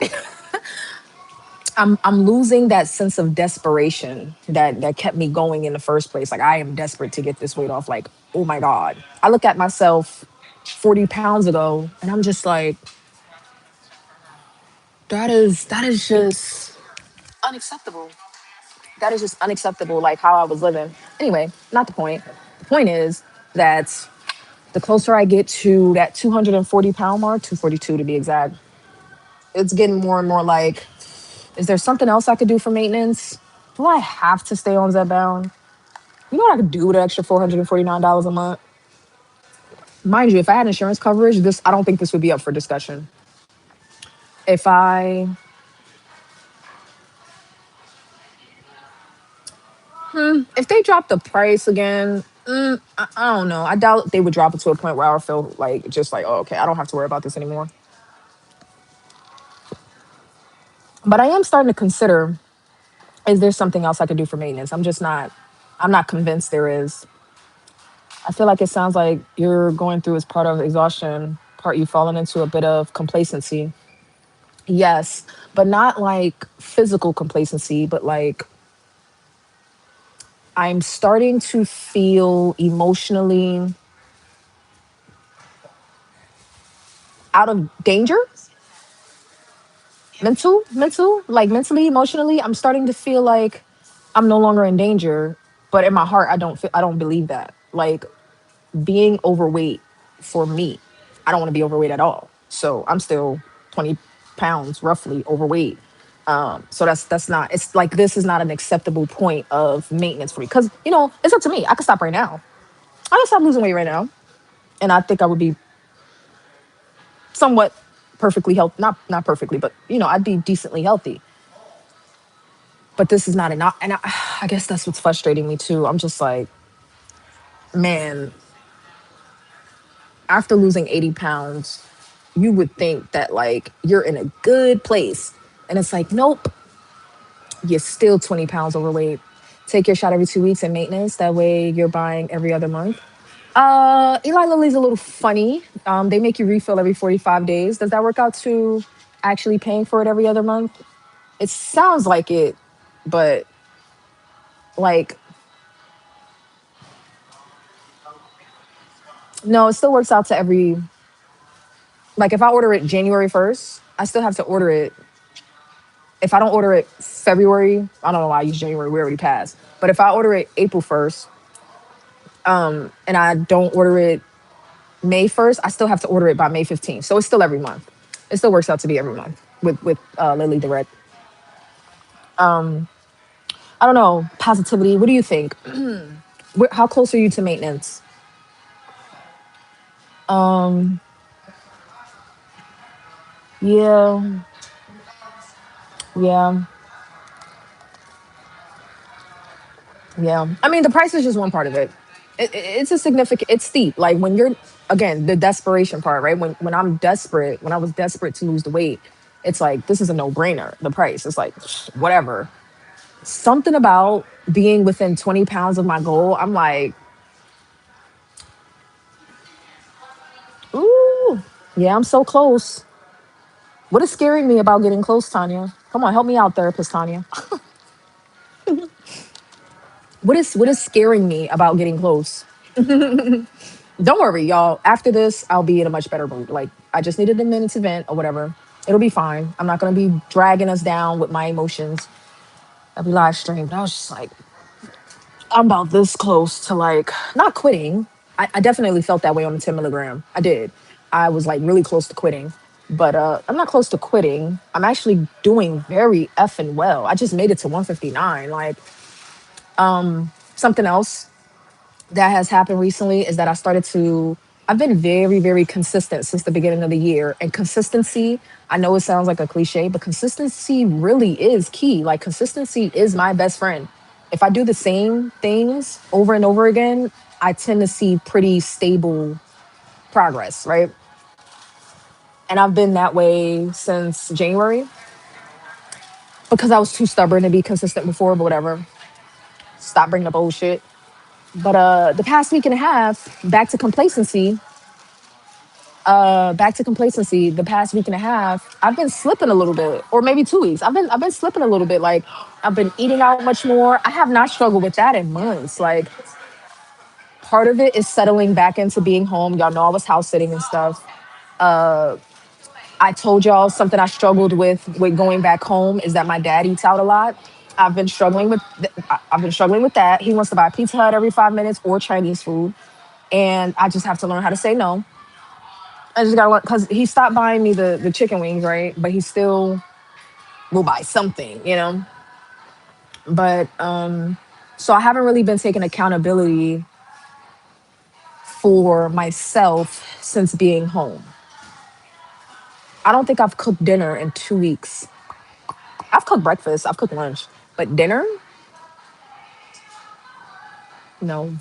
I'm losing that sense of desperation that kept me going in the first place. Like I am desperate to get this weight off. Like, oh my God. I look at myself 40 pounds ago and I'm just like, that is just unacceptable. That is just unacceptable, like how I was living. Anyway, not the point. The point is that the closer I get to that 240-pound mark, 242 to be exact, it's getting more and more like, is there something else I could do for maintenance? Do I have to stay on Zepbound? You know what I could do with an extra $449 a month? Mind you, if I had insurance coverage, this I don't think this would be up for discussion. If I if they drop the price again, I don't know. I doubt they would drop it to a point where I would feel like just like, oh, okay, I don't have to worry about this anymore. But I am starting to consider, is there something else I could do for maintenance? I'm not convinced there is. I feel like it sounds like you're going through as part of exhaustion, part you've fallen into a bit of complacency. Yes, but not like physical complacency, but like I'm starting to feel emotionally out of danger. Like mentally, emotionally, I'm starting to feel like I'm no longer in danger. But in my heart, I don't believe that. Like being overweight for me, I don't want to be overweight at all. So I'm still 20 pounds roughly overweight. So that's not. It's like this is not an acceptable point of maintenance for me because it's up to me. I could stop right now. I can stop losing weight right now, and I think I would be somewhat perfectly healthy. Not perfectly, but I'd be decently healthy. But this is not enough, and I guess that's what's frustrating me too. I'm just like, man, after losing 80 pounds, you would think that like you're in a good place. And it's like, nope, you're still 20 pounds overweight. Take your shot every 2 weeks in maintenance. That way you're buying every other month. Eli Lilly's a little funny. They make you refill every 45 days. Does that work out to actually paying for it every other month? It sounds like it, but like, no, it still works out to every, like if I order it January 1st, I still have to order it. If I don't order it February, I don't know why I use January, we already passed. But if I order it April 1st, and I don't order it May 1st, I still have to order it by May 15th. So it's still every month. It still works out to be every month with Lily Direct. I don't know. Positivity. What do you think? How close are you to maintenance? Yeah, yeah, yeah. I mean, the price is just one part of it. It's a significant. It's steep. Like when you're again the desperation part, right? When I'm desperate, when I was desperate to lose the weight, it's like this is a no brainer. The price, it's like whatever. Something about being within 20 pounds of my goal. I'm like, ooh, yeah, I'm so close. What is scaring me about getting close, Tanya? Come on, help me out, therapist Tanya. What is scaring me about getting close? Don't worry, y'all. After this, I'll be in a much better mood. Like I just needed a minute to vent or whatever. It'll be fine. I'm not gonna be dragging us down with my emotions. I'll be live streamed. I was just like, I'm about this close to like not quitting. I definitely felt that way on the 10 milligram. I did. I was like really close to quitting. But I'm not close to quitting. I'm actually doing very effing well. I just made it to 159. Like something else that has happened recently is that I've been very, very consistent since the beginning of the year. And consistency, I know it sounds like a cliche, but consistency really is key. Like, consistency is my best friend. If I do the same things over and over again, I tend to see pretty stable progress, right? And I've been that way since January because I was too stubborn to be consistent before, but whatever. Stop bringing up old shit. But the past week and a half, back to complacency the past week and a half, I've been slipping a little bit, or maybe 2 weeks. I've been slipping a little bit. Like I've been eating out much more. I have not struggled with that in months. Like part of it is settling back into being home. Y'all know I was house sitting and stuff. I told y'all something I struggled with going back home is that my dad eats out a lot. I've been struggling with that. He wants to buy Pizza Hut every 5 minutes or Chinese food, and I just have to learn how to say no. I just gotta learn because he stopped buying me the chicken wings, right? But he still will buy something. But so I haven't really been taking accountability for myself since being home. I don't think I've cooked dinner in 2 weeks. I've cooked breakfast, I've cooked lunch, but dinner, no,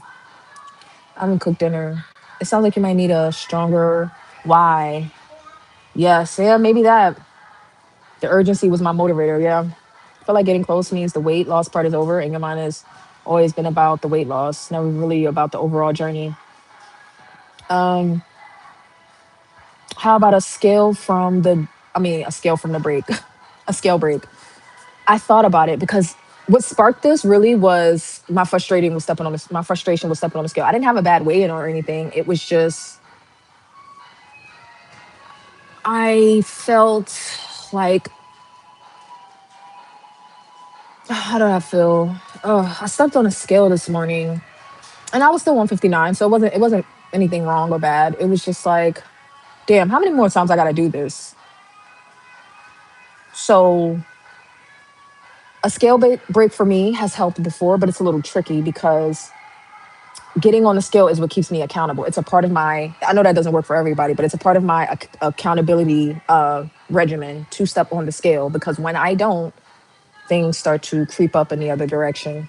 I haven't cooked dinner. It sounds like you might need a stronger why. Yes, yeah, maybe that. The urgency was my motivator. Yeah, I feel like getting close means the weight loss part is over, and your mind has always been about the weight loss, never really about the overall journey. Um, how about a scale from the? I mean, a scale from the break, a scale break. I thought about it because what sparked this really was my frustration was stepping on the scale. I didn't have a bad weigh in or anything. It was just I felt like how do I feel? Oh, I stepped on a scale this morning and I was still 159, so it wasn't anything wrong or bad. It was just like, damn, how many more times I gotta do this? So a break for me has helped before, but it's a little tricky because getting on the scale is what keeps me accountable. It's a part of my. I know that doesn't work for everybody, but it's a part of my accountability regimen to step on the scale because when I don't, things start to creep up in the other direction.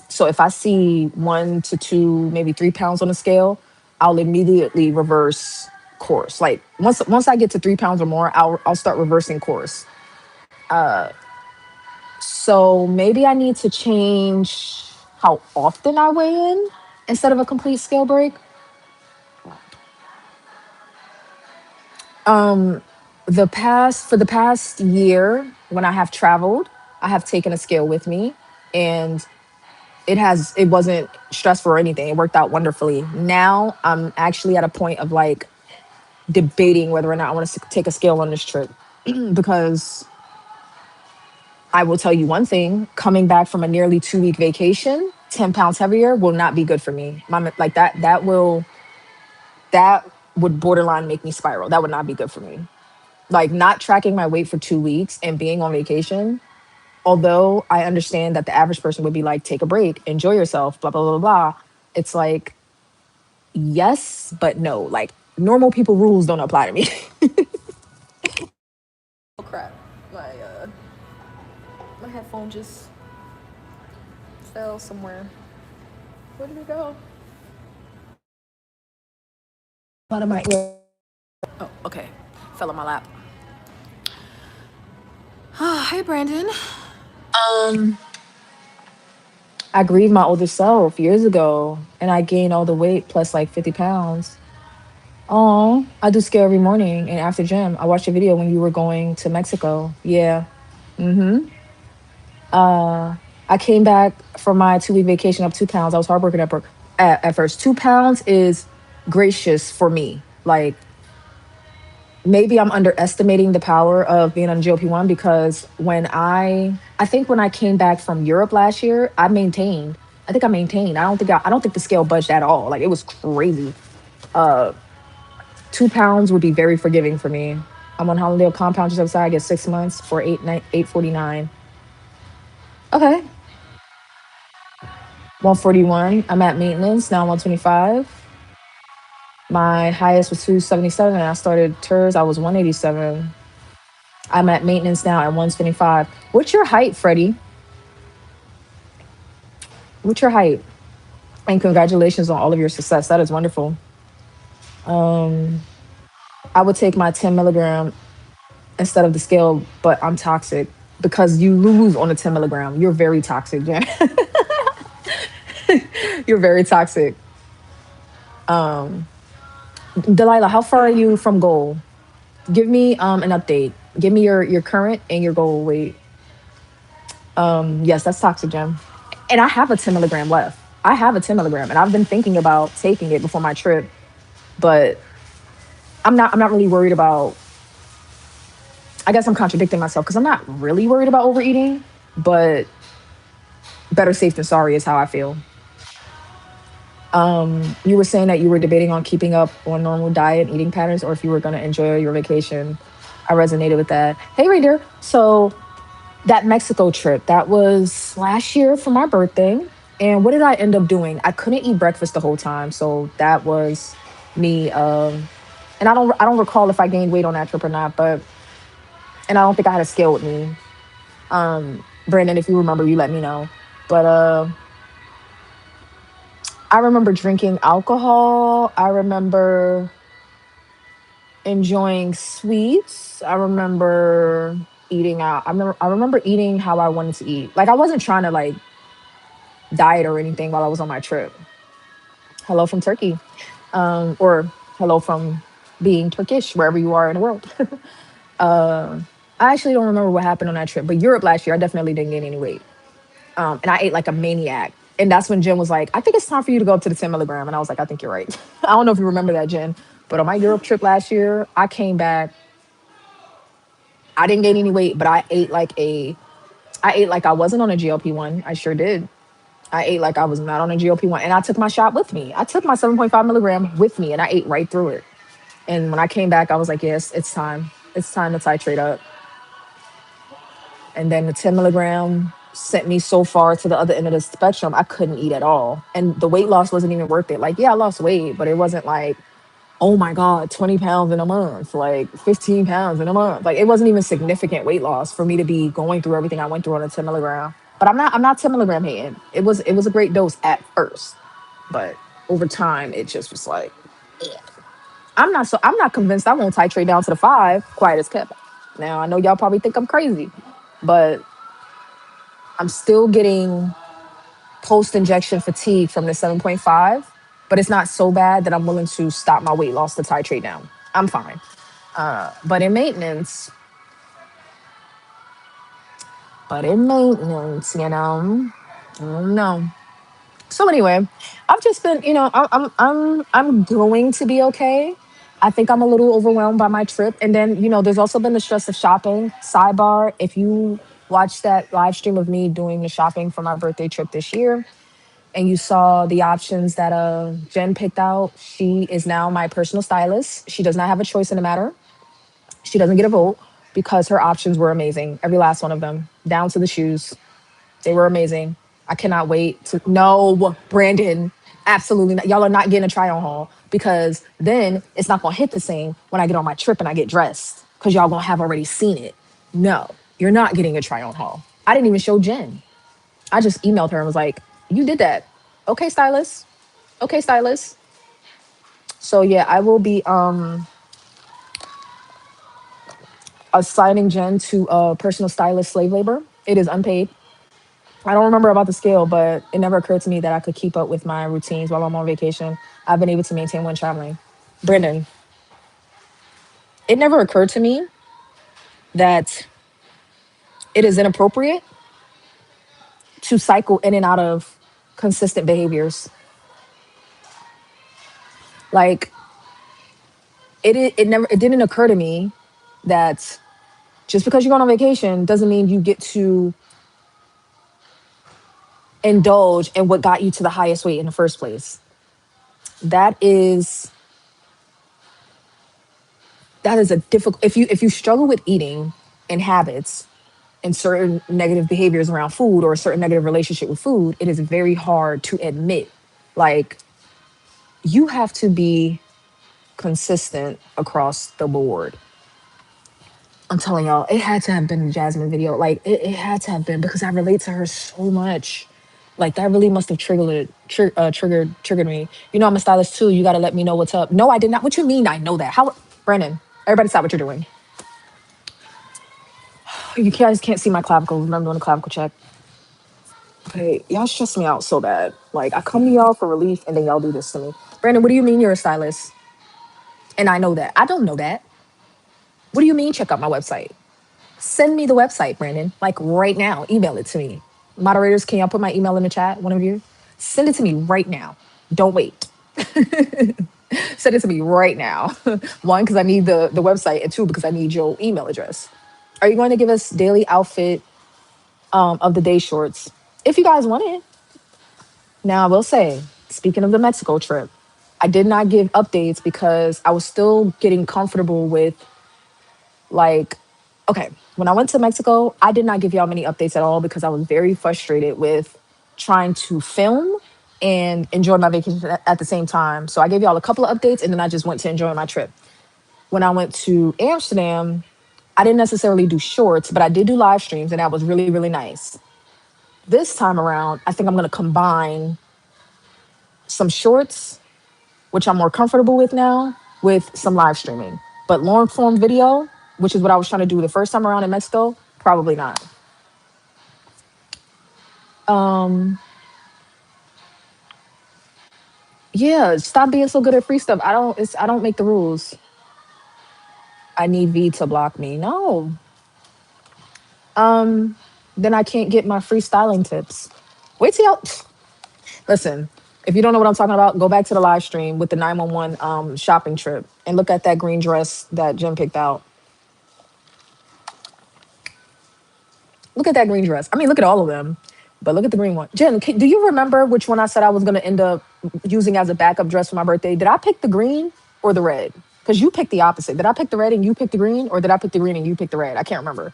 So if I see 1 to 2, maybe 3 pounds on the scale, I'll immediately reverse course. Like once I get to 3 pounds or more, I'll start reversing course. So maybe I need to change how often I weigh in instead of a complete scale break. For the past year, when I have traveled, I have taken a scale with me, and it wasn't stressful or anything. It worked out wonderfully. Now I'm actually at a point of like debating whether or not I want to take a scale on this trip because I will tell you one thing: coming back from a nearly 2 week vacation, 10 pounds heavier will not be good for me. Like that. That would borderline make me spiral. That would not be good for me. Like not tracking my weight for 2 weeks and being on vacation. Although I understand that the average person would be like, take a break, enjoy yourself, blah blah blah blah. It's like yes, but no. Like normal people rules don't apply to me. My headphone just fell somewhere. Where did it go? Out of my ear. Oh, okay. Fell on my lap. Hey, Brandon. Um, I grieved my older self years ago, and I gained all the weight plus like 50 pounds. Oh, I do scale every morning and after gym. I watched a video when you were going to Mexico. Yeah. Mm-hmm. Uh, I came back from my 2 week vacation up 2 pounds. I was heartbroken at first. 2 pounds is gracious for me. Like maybe I'm underestimating the power of being on GLP-1 because I think when I came back from Europe last year, I maintained. I think I maintained. I don't think the scale budged at all. Like it was crazy. Uh 2 pounds would be very forgiving for me. I'm on holiday compound just outside. I get 6 months for 849. Okay. 141. I'm at maintenance. Now I'm 125. My highest was 277 and I started TERS. I was 187. I'm at maintenance now at 125. What's your height, Freddie? What's your height? And congratulations on all of your success. That is wonderful. Um, I would take my 10 milligram instead of the scale, but I'm toxic because you lose on the 10 milligram. You're very toxic, Jen. You're very toxic. Um, Delilah, how far are you from goal? Give me an update. Give me your current and your goal weight. Yes, that's toxic, Jen. And I have a 10 milligram left. I have a 10 milligram and I've been thinking about taking it before my trip, but I'm not really worried about. I guess I'm contradicting myself because I'm not really worried about overeating, but better safe than sorry is how I feel. You were saying that you were debating on keeping up on normal diet and eating patterns or if you were going to enjoy your vacation. I resonated with that. Hey, Reindeer. So that Mexico trip, that was last year for my birthday. And what did I end up doing? I couldn't eat breakfast the whole time. So that was me. And I don't recall if I gained weight on that trip or not, but and I don't think I had a scale with me. Brandon, if you remember, you let me know. But I remember drinking alcohol. I remember enjoying sweets. I remember eating out. I remember eating how I wanted to eat. Like I wasn't trying to like diet or anything while I was on my trip. Hello from Turkey. Or hello from being Turkish, wherever you are in the world. I actually don't remember what happened on that trip, but Europe last year, I definitely didn't gain any weight. And I ate like a maniac. And that's when Jen was like, I think it's time for you to go up to the 10 milligram. And I was like, I think you're right. I don't know if you remember that, Jen, but on my Europe trip last year, I came back. I didn't gain any weight, but I ate like I wasn't on a GLP-1. I sure did. I ate like I was not on a GLP-1. And I took my shot with me. I took my 7.5 milligram with me and I ate right through it. And when I came back, I was like, yes, it's time. It's time to titrate up. And then the 10 milligram sent me so far to the other end of the spectrum, I couldn't eat at all. And the weight loss wasn't even worth it. Like, yeah, I lost weight, but it wasn't like, oh my God, 20 pounds in a month, like 15 pounds in a month. Like, it wasn't even significant weight loss for me to be going through everything I went through on a 10 milligram. But I'm not 10 milligram hating. It was a great dose at first, but over time, it just was like, I'm not convinced I won't titrate down to the 5, quiet as kept. Now, I know y'all probably think I'm crazy, but I'm still getting post injection fatigue from the 7.5, but it's not so bad that I'm willing to stop my weight loss to titrate down. I'm fine. But in maintenance, I don't know. So anyway, I've just been, I'm going to be okay. I think I'm a little overwhelmed by my trip, and then there's also been the stress of shopping. Sidebar: if you watched that live stream of me doing the shopping for my birthday trip this year, and you saw the options that Jen picked out, she is now my personal stylist. She does not have a choice in the matter. She doesn't get a vote because her options were amazing. Every last one of them, down to the shoes. They were amazing. I cannot wait to. No, Brandon, absolutely not. Y'all are not getting a try on haul because then it's not gonna hit the same when I get on my trip and I get dressed because y'all gonna have already seen it. No, you're not getting a try on haul. I didn't even show Jen. I just emailed her and was like, "You did that, okay, stylist? Okay, stylist." So yeah, I will be assigning Jen to a personal stylist slave labor. It is unpaid. I don't remember about the scale, but it never occurred to me that I could keep up with my routines while I'm on vacation. I've been able to maintain when traveling. Brandon, it never occurred to me that it is inappropriate to cycle in and out of consistent behaviors. Like it didn't occur to me that just because you're going on vacation doesn't mean you get to indulge in what got you to the highest weight in the first place. That is that is a difficult, if you struggle with eating and habits and certain negative behaviors around food or a certain negative relationship with food, it is very hard to admit. Like, you have to be consistent across the board. I'm telling y'all, it had to have been a Jasmine video. Like, it had to have been, because I relate to her so much. Like, that really must have triggered me. You know, I'm a stylist too. You got to let me know what's up. No, I did not. What you mean? I know that. How, Brandon? Everybody, stop what you're doing. You guys can't see my clavicle. I'm doing a clavicle check. Okay, y'all stress me out so bad. Like, I come to y'all for relief, and then y'all do this to me. Brandon, what do you mean you're a stylist? And I know that. I don't know that. What do you mean? Check out my website. Send me the website, Brandon. Like, right now. Email it to me. Moderators, can y'all put my email in the chat? One of you. Send it to me right now. Don't wait. Send it to me right now. One, because I need the website, and two, because I need your email address. Are you going to give us daily outfit of the day shorts? If you guys want it. Now, I will say, speaking of the Mexico trip, I did not give updates because I was still getting comfortable with, like, okay, when I went to Mexico, I did not give y'all many updates at all because I was very frustrated with trying to film and enjoy my vacation at the same time. So I gave y'all a couple of updates and then I just went to enjoy my trip. When I went to Amsterdam, I didn't necessarily do shorts, but I did do live streams and that was really, really nice. This time around, I think I'm going to combine some shorts, which I'm more comfortable with now, with some live streaming. But long form video, which is what I was trying to do the first time around in Mexico, probably not. Um, yeah, stop being so good at free stuff. I don't make the rules. I need V to block me. No. Um, then I can't get my freestyling tips. Wait till y'all listen. If you don't know what I'm talking about, go back to the live stream with the 911 shopping trip and look at that green dress that Jim picked out. Look at that green dress. I mean, look at all of them, but look at the green one. Jen, do you remember which one I said I was going to end up using as a backup dress for my birthday? Did I pick the green or the red? Because you picked the opposite. Did I pick the red and you picked the green, or did I pick the green and you picked the red? I can't remember.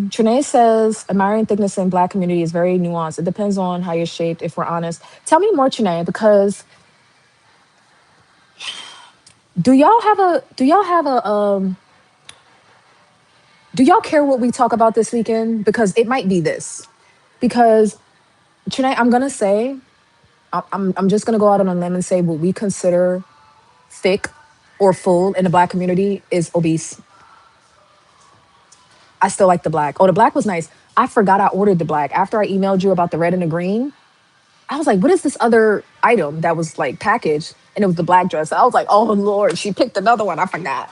Trinae says admiring thickness in Black community is very nuanced. It depends on how you're shaped. If we're honest, tell me more, Trinae, because do y'all care what we talk about this weekend? Because it might be this. Because Trinae, I'm gonna say, I'm just gonna go out on a limb and say what we consider thick or full in the Black community is obese. I still like the black. Oh, the black was nice. I forgot I ordered the black after I emailed you about the red and the green. I was like, what is this other item that was like packaged? And it was the black dress. I was like, oh Lord, she picked another one. I forgot.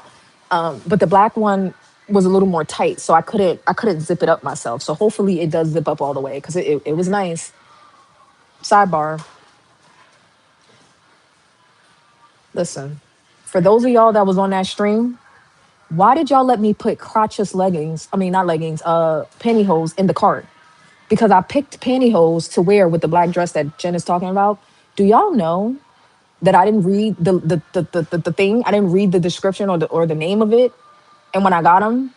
But the black one was a little more tight, so I couldn't zip it up myself. So hopefully it does zip up all the way because it was nice. Sidebar. Listen, for those of y'all that was on that stream, why did y'all let me put crotchless leggings? I mean, not leggings, pantyhose in the cart? Because I picked pantyhose to wear with the black dress that Jen is talking about. Do y'all know that I didn't read the thing? I didn't read the description or the name of it. And when I got them,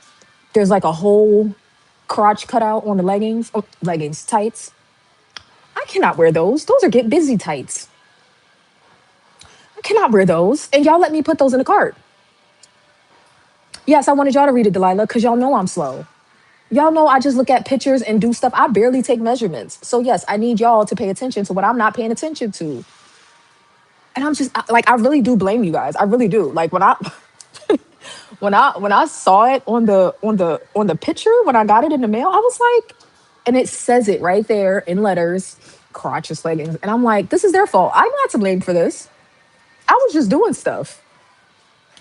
there's like a whole crotch cutout on the leggings, leggings, tights. I cannot wear those. Those are get busy tights. I cannot wear those. And y'all let me put those in the cart. Yes, I wanted y'all to read it, Delilah, because y'all know I'm slow. Y'all know I just look at pictures and do stuff. I barely take measurements. So yes, I need y'all to pay attention to what I'm not paying attention to. And I'm just like, I really do blame you guys. I really do. Like when I when I saw it on the picture when I got it in the mail, I was like, and it says it right there in letters, crotchless leggings, and I'm like, this is their fault. I'm not to blame for this. I was just doing stuff.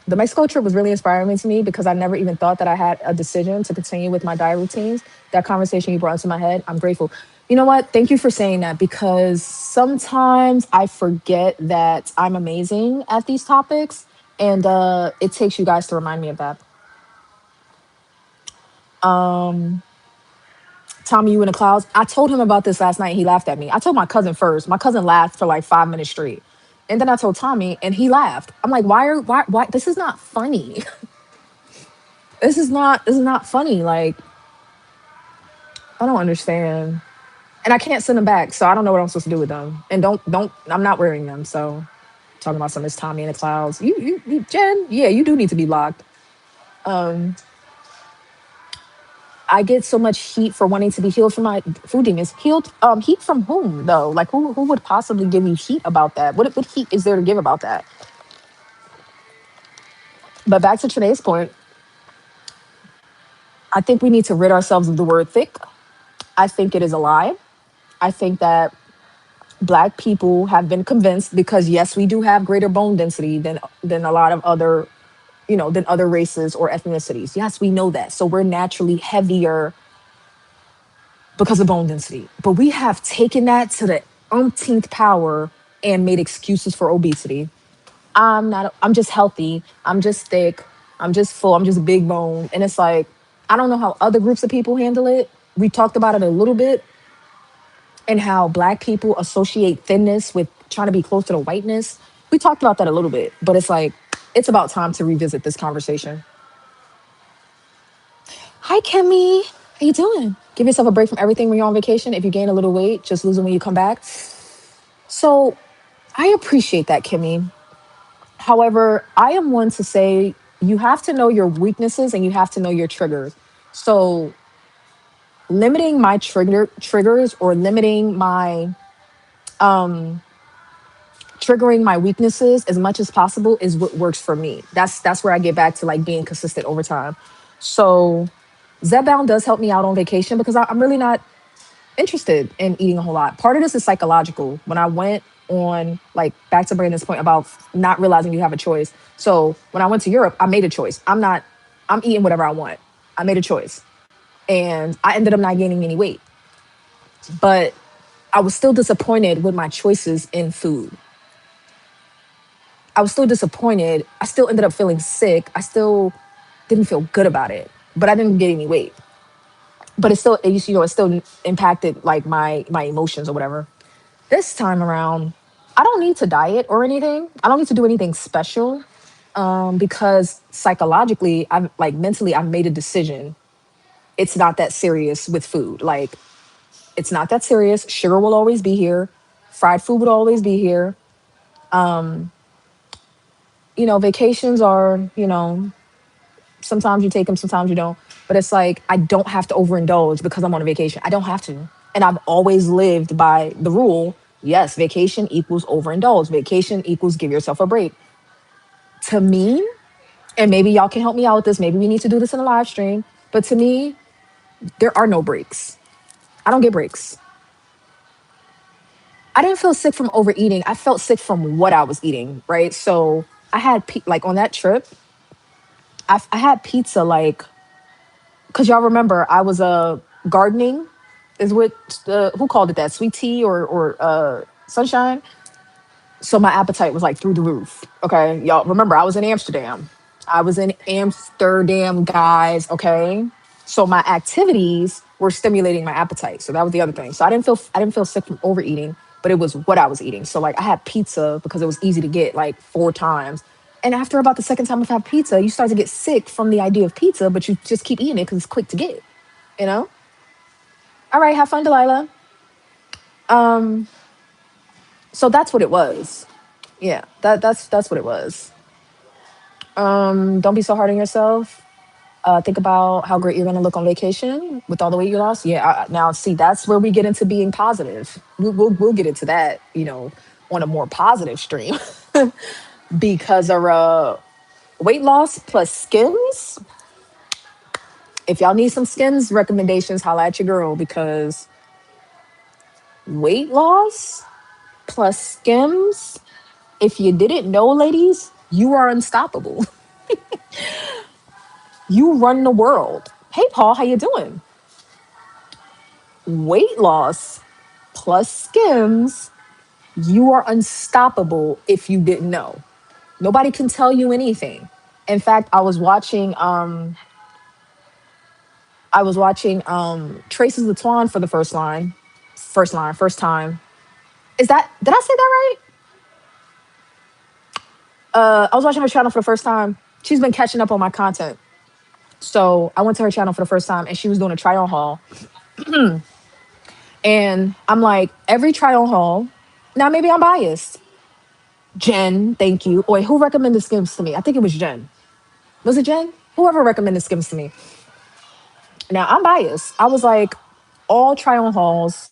The Mexico trip was really inspiring to me because I never even thought that I had a decision to continue with my diet routines. That conversation you brought into my head, I'm grateful. You know what? Thank you for saying that because sometimes I forget that I'm amazing at these topics, and it takes you guys to remind me of that. Um, Tommy, you in the clouds. I told him about this last night. He laughed at me. I told my cousin first. My cousin laughed for like 5 minutes straight. And then I told Tommy and he laughed. I'm like, why this is not funny. This is not funny. Like, I don't understand. And I can't send them back. So I don't know what I'm supposed to do with them. And don't I'm not wearing them. So talking about some Miss Tommy in the clouds. You Jen, yeah, you do need to be blocked. Um, I get so much heat for wanting to be healed from my food demons. Healed, heat from whom though? Like who would possibly give me heat about that? What heat is there to give about that? But back to today's point, I think we need to rid ourselves of the word thick. I think it is a lie. I think that Black people have been convinced because yes, we do have greater bone density than a lot of other, than other races or ethnicities. Yes, we know that. So we're naturally heavier because of bone density. But we have taken that to the umpteenth power and made excuses for obesity. I'm just healthy. I'm just thick. I'm just full. I'm just big bone. And it's like, I don't know how other groups of people handle it. We talked about it a little bit and how Black people associate thinness with trying to be close to the whiteness. We talked about that a little bit, but it's like, it's about time to revisit this conversation. Hi, Kimmy. How you doing? Give yourself a break from everything when you're on vacation. If you gain a little weight, just lose it when you come back. So I appreciate that, Kimmy. However, I am one to say you have to know your weaknesses and you have to know your triggers. So limiting my triggers or limiting my triggering my weaknesses as much as possible is what works for me. That's where I get back to like being consistent over time. So Zebound does help me out on vacation because I'm really not interested in eating a whole lot. Part of this is psychological. When I went on, like, back to Brandon's point about not realizing you have a choice. So when I went to Europe, I made a choice. I'm eating whatever I want. I made a choice. And I ended up not gaining any weight. But I was still disappointed with my choices in food. I was still disappointed. I still ended up feeling sick. I still didn't feel good about it, but I didn't get any weight. But it still impacted like my emotions or whatever. This time around, I don't need to diet or anything. I don't need to do anything special because psychologically, I'm like mentally, I've made a decision. It's not that serious with food. Like, it's not that serious. Sugar will always be here. Fried food would always be here. Vacations are, sometimes you take them, sometimes you don't. But it's like, I don't have to overindulge because I'm on a vacation. I don't have to. And I've always lived by the rule, yes, vacation equals overindulge. Vacation equals give yourself a break. To me, and maybe y'all can help me out with this. Maybe we need to do this in a live stream. But to me, there are no breaks. I don't get breaks. I didn't feel sick from overeating. I felt sick from what I was eating, right? So I had, like on that trip, I had pizza like because y'all remember I was gardening is what who called it that, sweet tea or sunshine. So my appetite was like through the roof. Okay, y'all remember I was in Amsterdam. I was in Amsterdam, guys. Okay, so my activities were stimulating my appetite. So that was the other thing. So I didn't feel sick from overeating, but it was what I was eating. So like I had pizza because it was easy to get like 4 times. And after about the second time I've had pizza, you start to get sick from the idea of pizza, but you just keep eating it because it's quick to get. You know. All right, have fun, Delilah. Um, so that's what it was. Yeah, that's what it was. Don't be so hard on yourself. Think about how great you're going to look on vacation with all the weight you lost. Yeah. Now, see, that's where we get into being positive. We'll get into that, on a more positive stream because of weight loss plus skims. If y'all need some skims recommendations, holla at your girl because weight loss plus skims. If you didn't know, ladies, you are unstoppable. You run the world. Hey, Paul, how you doing? Weight loss plus skims, you are unstoppable if you didn't know. Nobody can tell you anything. In fact, I was watching Traces of Twan for the first time. Is that did I say that right? I was watching her channel for the first time. She's been catching up on my content. So I went to her channel for the first time and she was doing a try on haul. And I'm like, every try on haul, now maybe I'm biased. Jen, thank you. Wait, who recommended Skims to me? I think it was Jen. Was it Jen? Whoever recommended Skims to me. Now I'm biased. I was like, all try on hauls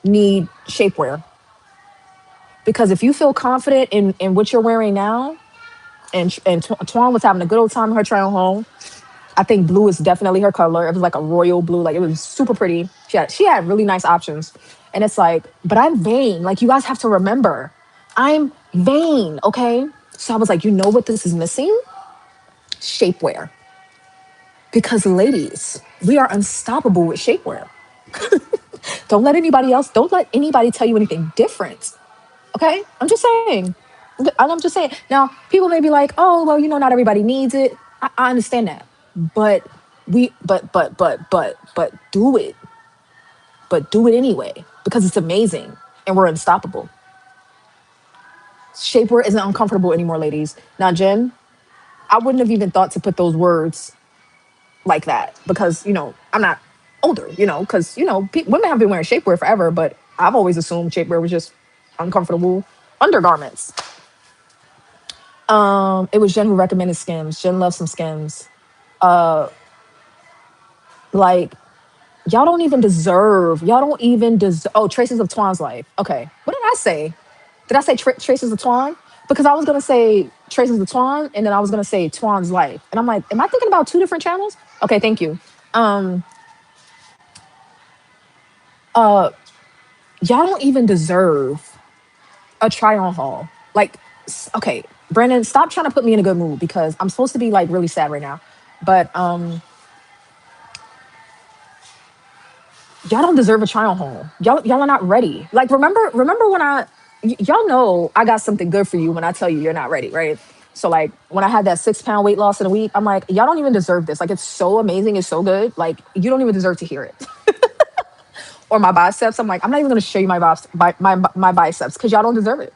need shapewear. Because if you feel confident in what you're wearing now, and Twan was having a good old time in her try on haul. I think blue is definitely her color. It was like a royal blue, like it was super pretty. She had really nice options. And it's like, but I'm vain. Like you guys have to remember, I'm vain, okay? So I was like, you know what this is missing? Shapewear. Because ladies, we are unstoppable with shapewear. Don't let anybody tell you anything different. Okay? I'm just saying. I'm just saying. Now, people may be like, oh, well, not everybody needs it. I understand that. But but do it. But do it anyway because it's amazing and we're unstoppable. Shapewear isn't uncomfortable anymore, ladies. Now, Jen, I wouldn't have even thought to put those words like that because, I'm not older, because, women have been wearing shapewear forever, but I've always assumed shapewear was just uncomfortable undergarments. It was Jen who recommended Skims. Jen loves some Skims. Like, y'all don't even deserve, oh, Traces of Twan's Life. Okay. What did I say? Did I say Traces of Twan? Because I was going to say Traces of Twan and then I was going to say Twan's Life. And I'm like, am I thinking about two different channels? Okay, thank you. Uh, y'all don't even deserve a try on haul. Like, okay, Brandon, stop trying to put me in a good mood because I'm supposed to be like really sad right now. But y'all don't deserve a try on haul. Y'all are not ready. Like, remember when y'all know I got something good for you when I tell you you're not ready, right? So like when I had that 6 pound weight loss in a week, I'm like, y'all don't even deserve this. Like it's so amazing, it's so good. Like you don't even deserve to hear it. Or my biceps. I'm like, I'm not even gonna show you my biceps because y'all don't deserve it.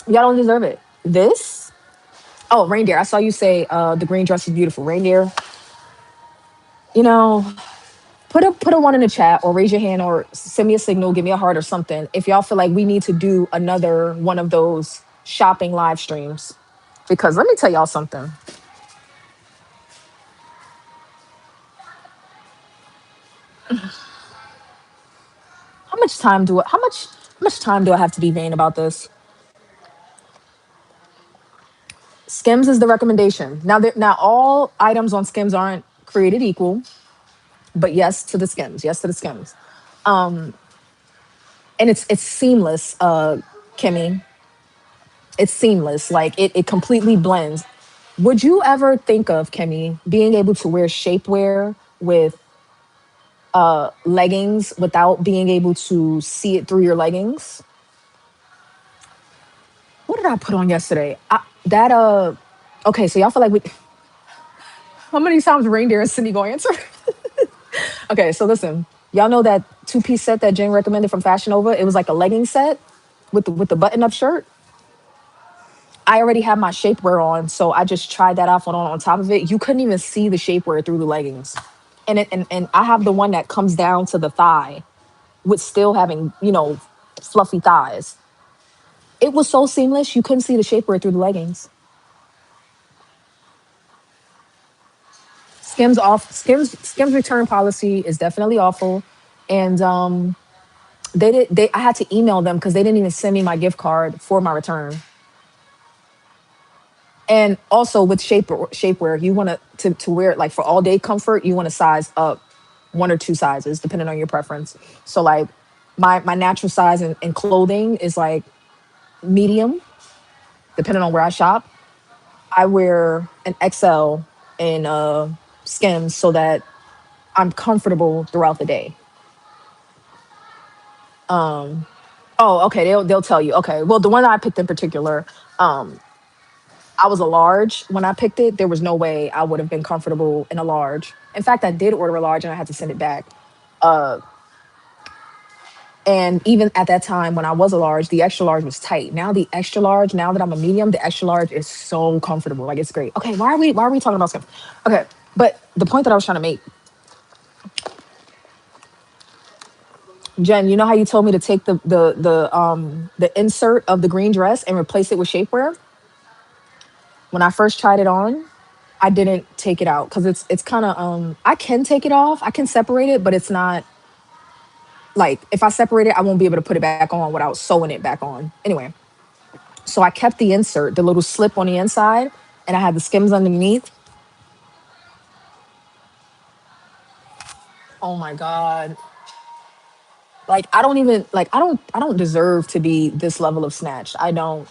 Y'all don't deserve it. This, oh, reindeer. I saw you say the green dress is beautiful. Reindeer, you know, put a one in the chat or raise your hand or send me a signal, give me a heart or something if y'all feel like we need to do another one of those shopping live streams. Because let me tell y'all something. How much time do I have to be vain about this? Skims is the recommendation. Now all items on Skims aren't created equal, but yes to the Skims. Yes to the Skims. And it's seamless, Kimmy. It's seamless. Like it completely blends. Would you ever think of, Kimmy, being able to wear shapewear with leggings without being able to see it through your leggings? What did I put on yesterday? Okay, so y'all feel like we how many times reindeer and Cindy gonna answer? Okay, so listen, y'all know that two-piece set that Jen recommended from Fashion Nova? It was like a legging set with the button-up shirt. I already had my shapewear on, so I just tried that off on top of it. You couldn't even see the shapewear through the leggings. And I have the one that comes down to the thigh with still having, fluffy thighs. It was so seamless, you couldn't see the shapewear through the leggings. Skims return policy is definitely awful. And they I had to email them because they didn't even send me my gift card for my return. And also with shapewear, you want to wear it like for all day comfort, you want to size up one or two sizes depending on your preference. So like my natural size in clothing is like medium, depending on where I shop. I wear an XL in Skims so that I'm comfortable throughout the day. Oh, okay. They'll tell you. Okay. Well, the one that I picked in particular, um, I was a large when I picked it. There was no way I would have been comfortable in a large. In fact, I did order a large and I had to send it back. Uh, and even at that time when I was a large, the extra large was tight. Now the extra large, now that I'm a medium, the extra large is so comfortable. Like it's great. Okay, why are we talking about stuff? Okay, but the point that I was trying to make, Jen, you know how you told me to take the insert of the green dress and replace it with shapewear? When I first tried it on, I didn't take it out because it's kind of I can take it off, I can separate it, but it's not like if I separate it, I won't be able to put it back on without sewing it back on. Anyway, so I kept the insert, the little slip on the inside, and I had the Skims underneath. Oh my god. Like I don't even like I don't deserve to be this level of snatched. I don't.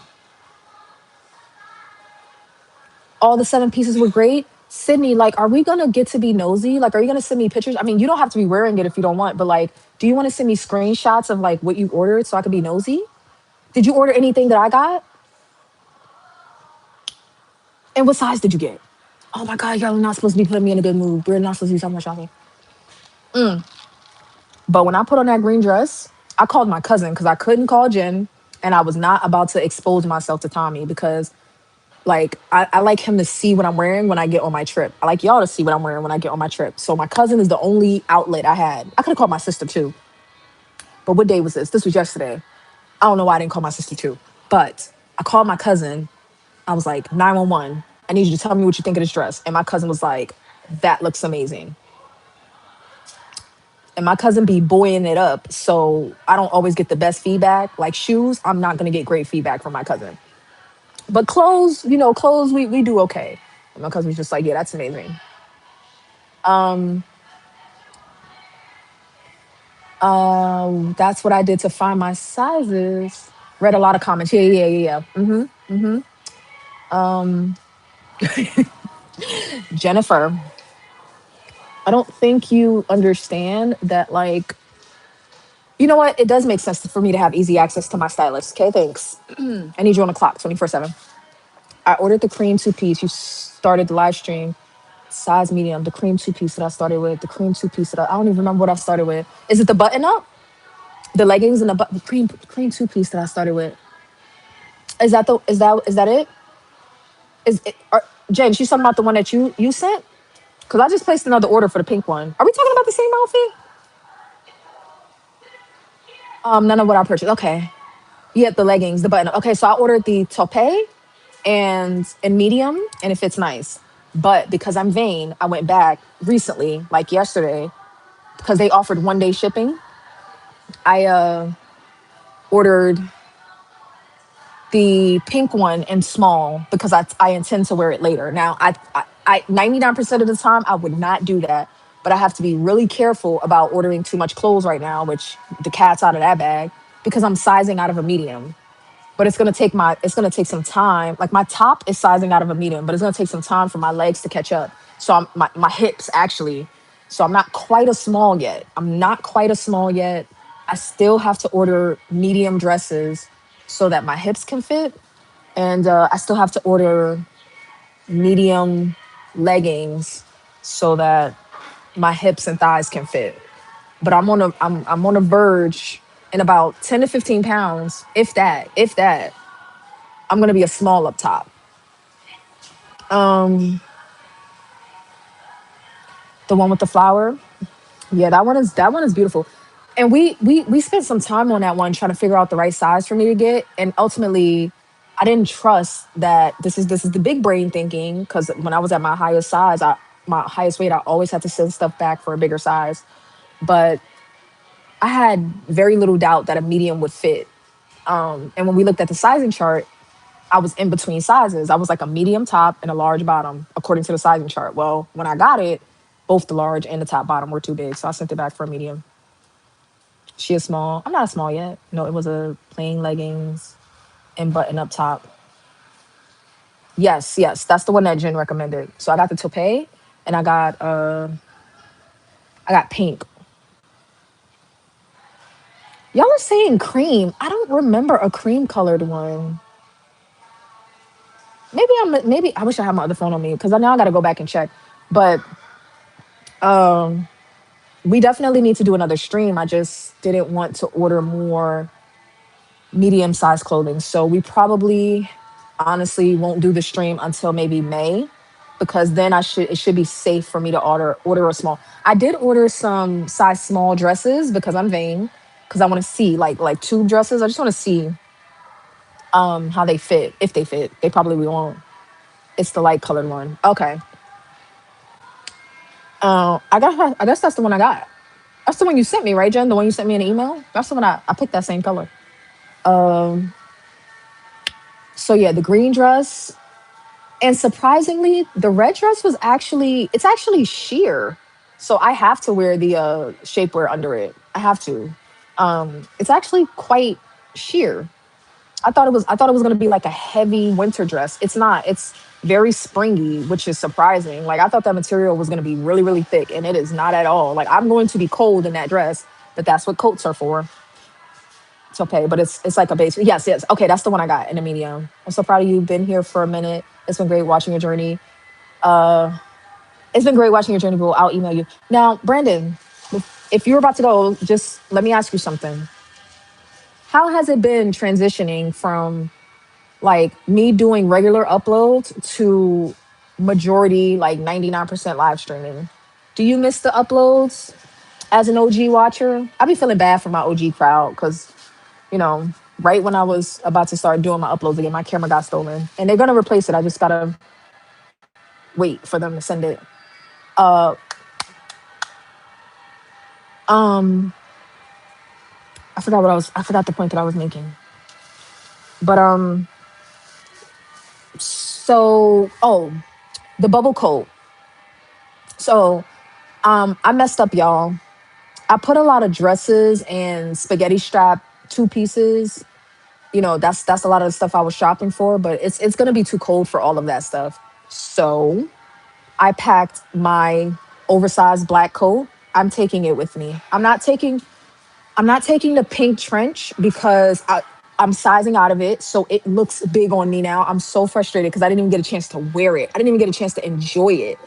All the seven pieces were great. Sydney, like, are we gonna get to be nosy? Like, are you gonna send me pictures? I mean, you don't have to be wearing it if you don't want, but like, do you want to send me screenshots of like what you ordered so I could be nosy? Did you order anything that I got? And what size did you get? Oh my god, y'all are not supposed to be putting me in a good mood. We're not supposed to be talking about shopping. But when I put on that green dress, I called my cousin because I couldn't call Jen, and I was not about to expose myself to Tommy because like I like him to see what I'm wearing when I get on my trip. I like y'all to see what I'm wearing when I get on my trip. So my cousin is the only outlet I had. I could have called my sister too. But what day was this? This was yesterday. I don't know why I didn't call my sister too. But I called my cousin. I was like, 911. I need you to tell me what you think of this dress. And my cousin was like, that looks amazing. And my cousin be buoying it up. So I don't always get the best feedback. Like shoes, I'm not gonna get great feedback from my cousin. But clothes, clothes we do okay. And my cousin was just like, yeah, that's amazing. Um, that's what I did to find my sizes. Read a lot of comments. Yeah, yeah, yeah, yeah. Um, Jennifer, I don't think you understand that. Like, you know what? It does make sense for me to have easy access to my stylist. Okay, thanks. I need you on the clock, 24/7. I ordered the cream two piece. You started the live stream. Size medium, the cream two piece that I started with, the cream two piece that I don't even remember what I started with. Is it the button up? The leggings and the cream two piece that I started with. Is that it? Is it Jen, she's talking about the one that you sent? Because I just placed another order for the pink one. Are we talking about the same outfit? None of what I purchased. Okay. Yeah, the leggings, the button. Okay, so I ordered the taupe and in medium, and it fits nice. But because I'm vain, I went back recently, like yesterday, because they offered 1 day shipping. I ordered the pink one in small because I intend to wear it later. Now, I 99% of the time I would not do that, but I have to be really careful about ordering too much clothes right now, which the cat's out of that bag because I'm sizing out of a medium. But it's gonna take some time. Like my top is sizing out of a medium, but it's gonna take some time for my legs to catch up. So my hips actually. So I'm not quite a small yet. I'm not quite a small yet. I still have to order medium dresses so that my hips can fit, and I still have to order medium leggings so that my hips and thighs can fit. But I'm on a verge in about 10 to 15 pounds, if that, I'm gonna be a small up top. Um, the one with the flower, yeah, that one is beautiful. And we spent some time on that one trying to figure out the right size for me to get, and ultimately, I didn't trust that this is the big brain thinking because when I was at my highest size, my highest weight, I always had to send stuff back for a bigger size. But I had very little doubt that a medium would fit. And when we looked at the sizing chart, I was in between sizes. I was like a medium top and a large bottom, according to the sizing chart. Well, when I got it, both the large and the top bottom were too big. So I sent it back for a medium. She is small. I'm not small yet. No, it was a plain leggings and button up top. Yes, yes. That's the one that Jen recommended. So I got the taupe and I got pink. Y'all are saying cream. I don't remember a cream colored one. Maybe I wish I had my other phone on me because I now I gotta go back and check. But we definitely need to do another stream. I just didn't want to order more medium sized clothing. So we probably honestly won't do the stream until maybe May because then it should be safe for me to order a small. I did order some size small dresses because I'm vain because I want to see like tube dresses. I just want to see how they fit. If they fit. They probably won't. It's the light colored one. Okay. I guess that's the one I got. That's the one you sent me, right, Jen? The one you sent me in an email? That's the one I picked that same color. So yeah, the green dress. And surprisingly, the red dress was it's actually sheer. So I have to wear the shapewear under it. I have to. It's actually quite sheer. I thought it was gonna be like a heavy winter dress. It's not. It's very springy, which is surprising. Like I thought that material was gonna be really, really thick, and it is not at all. Like I'm going to be cold in that dress, but that's what coats are for. It's okay, but it's like a base. Yes, yes. Okay, that's the one I got in a medium. I'm so proud of you. Been here for a minute. It's been great watching your journey. It's been great watching your journey, bro. I'll email you. Now, Brandon, if you're about to go, just let me ask you something. How has it been transitioning from like me doing regular uploads to majority like 99% live streaming? Do you miss the uploads as an OG watcher? I be feeling bad for my OG crowd because, you know, right when I was about to start doing my uploads again, my camera got stolen and they're gonna replace it. I just gotta wait for them to send it. Uh, um, I forgot the point that I was making. But oh, the bubble coat. So I messed up, y'all. I put a lot of dresses and spaghetti strap two pieces. You know, that's a lot of the stuff I was shopping for, but it's gonna be too cold for all of that stuff. So I packed my oversized black coat. I'm taking it with me. I'm not taking the pink trench because I'm sizing out of it, so it looks big on me now. I'm so frustrated because I didn't even get a chance to wear it. I didn't even get a chance to enjoy it.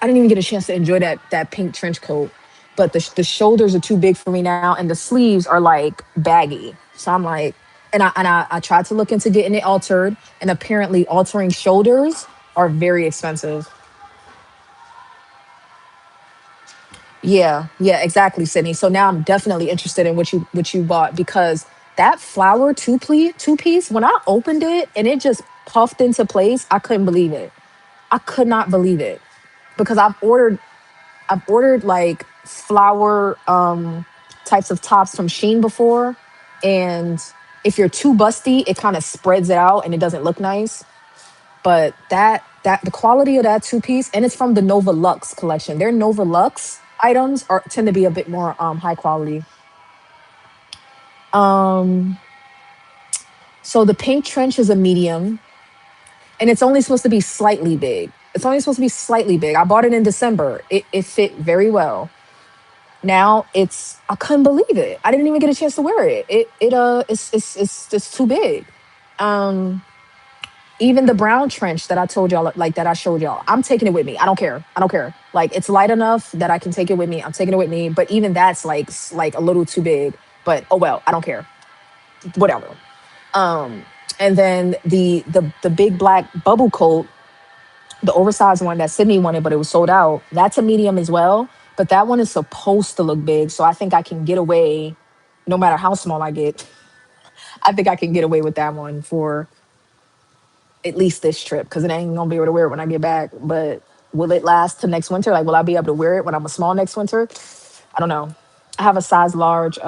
I didn't even get a chance to enjoy that pink trench coat. But the shoulders are too big for me now, and the sleeves are like baggy. So I'm like, I tried to look into getting it altered, and apparently altering shoulders are very expensive. Yeah, yeah, exactly, Sydney. So now I'm definitely interested in what you bought because that flower two piece when I opened it and it just puffed into place, I couldn't believe it. I could not believe it because I've ordered like flower types of tops from Shein before, and if you're too busty, it kind of spreads it out and it doesn't look nice. But that the quality of that two piece, and it's from the Nova Lux collection. Their Nova Lux items are tend to be a bit more high quality. Um, so the pink trench is a medium, and it's only supposed to be slightly big. It's only supposed to be slightly big. I bought it in December. It fit very well. Now I couldn't believe it. I didn't even get a chance to wear it. It's just too big. Um, Even the brown trench that I told y'all, like that I showed y'all, I'm taking it with me. I don't care. I don't care. Like it's light enough that I can take it with me. I'm taking it with me. But even that's like a little too big. But oh well, I don't care. Whatever. Um, and then the big black bubble coat, the oversized one that Sydney wanted, but it was sold out. That's a medium as well. But that one is supposed to look big. So I think I can get away, no matter how small I get. I think I can get away with that one for at least this trip because it ain't gonna be able to wear it when I get back. But Will it last to next winter? Like, will I be able to wear it when I'm a small next winter? I don't know. I have a size large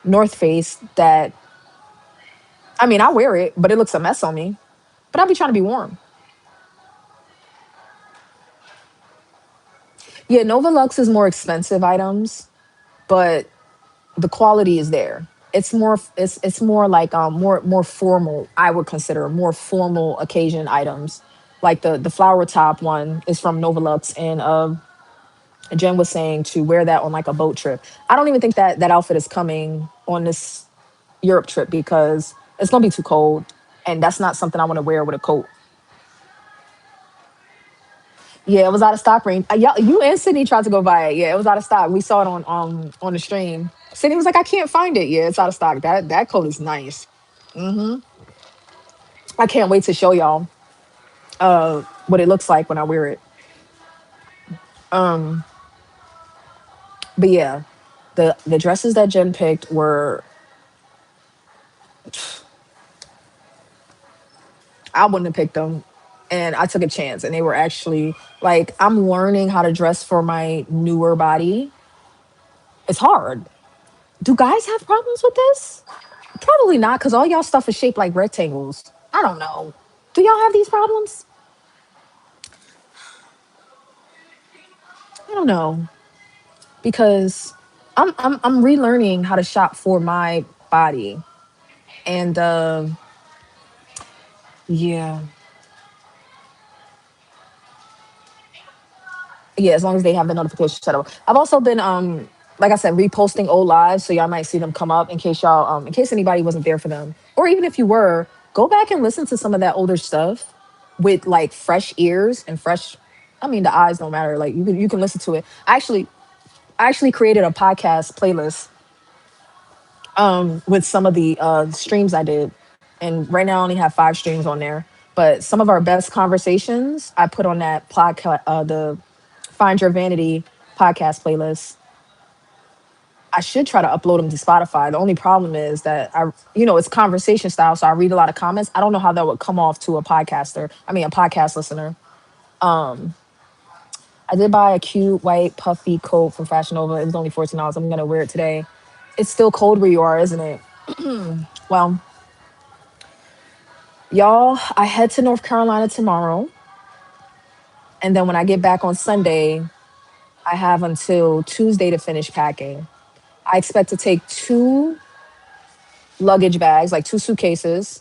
North Face that, I mean, I wear it, but it looks a mess on me. But I'll be trying to be warm. Yeah, Nova Lux is more expensive items, but the quality is there. It's more like more formal. I would consider more formal occasion items. Like the flower top one is from Novolux, and Jen was saying to wear that on like a boat trip. I don't even think that that outfit is coming on this Europe trip because it's gonna be too cold, and that's not something I want to wear with a coat. Yeah, it was out of stock, range. Yeah, you and Sydney tried to go buy it. Yeah, it was out of stock. We saw it on the stream. Sydney was like, I can't find it. Yeah, it's out of stock. That coat is nice. I can't wait to show y'all what it looks like when I wear it. But yeah, the dresses that Jen picked were, I wouldn't have picked them, and I took a chance, and they were actually like, I'm learning how to dress for my newer body. It's hard. Do guys have problems with this? Probably not, because all y'all stuff is shaped like rectangles. I don't know. Do y'all have these problems? I don't know because I'm relearning how to shop for my body, and yeah, yeah. As long as they have the notification set up. I've also been like I said, reposting old lives, so y'all might see them come up in case y'all in case anybody wasn't there for them, or even if you were, go back and listen to some of that older stuff with like fresh ears and fresh. I mean, the eyes don't matter. Like you can listen to it. I actually created a podcast playlist with some of the streams I did. And right now I only have 5 streams on there. But some of our best conversations I put on that podcast, the Find Your Vanity podcast playlist. I should try to upload them to Spotify. The only problem is that it's conversation style, so I read a lot of comments. I don't know how that would come off to a podcaster. I mean, a podcast listener. I did buy a cute white puffy coat from Fashion Nova. It was only $14. I'm gonna wear it today. It's still cold where you are, isn't it? Well, y'all, I head to North Carolina tomorrow. And then when I get back on Sunday, I have until Tuesday to finish packing. I expect to take 2 luggage bags, like 2 suitcases,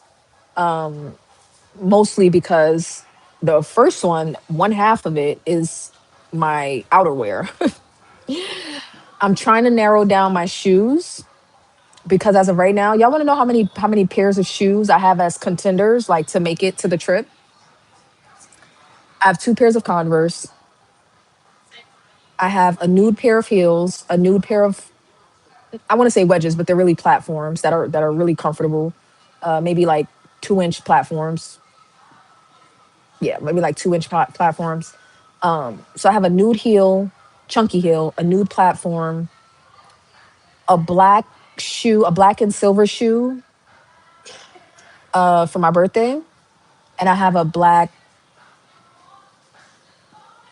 mostly because the first one half of it is my outerwear. I'm trying to narrow down my shoes because as of right now, y'all want to know how many pairs of shoes I have as contenders, like to make it to the trip. I have 2 pairs of Converse. I have a nude pair of heels, a nude pair of, I want to say wedges, but they're really platforms that are really comfortable. Maybe like 2-inch platforms. Yeah, maybe like 2-inch platforms. So I have a nude heel, chunky heel, a nude platform, a black shoe, a black and silver shoe for my birthday, and I have a black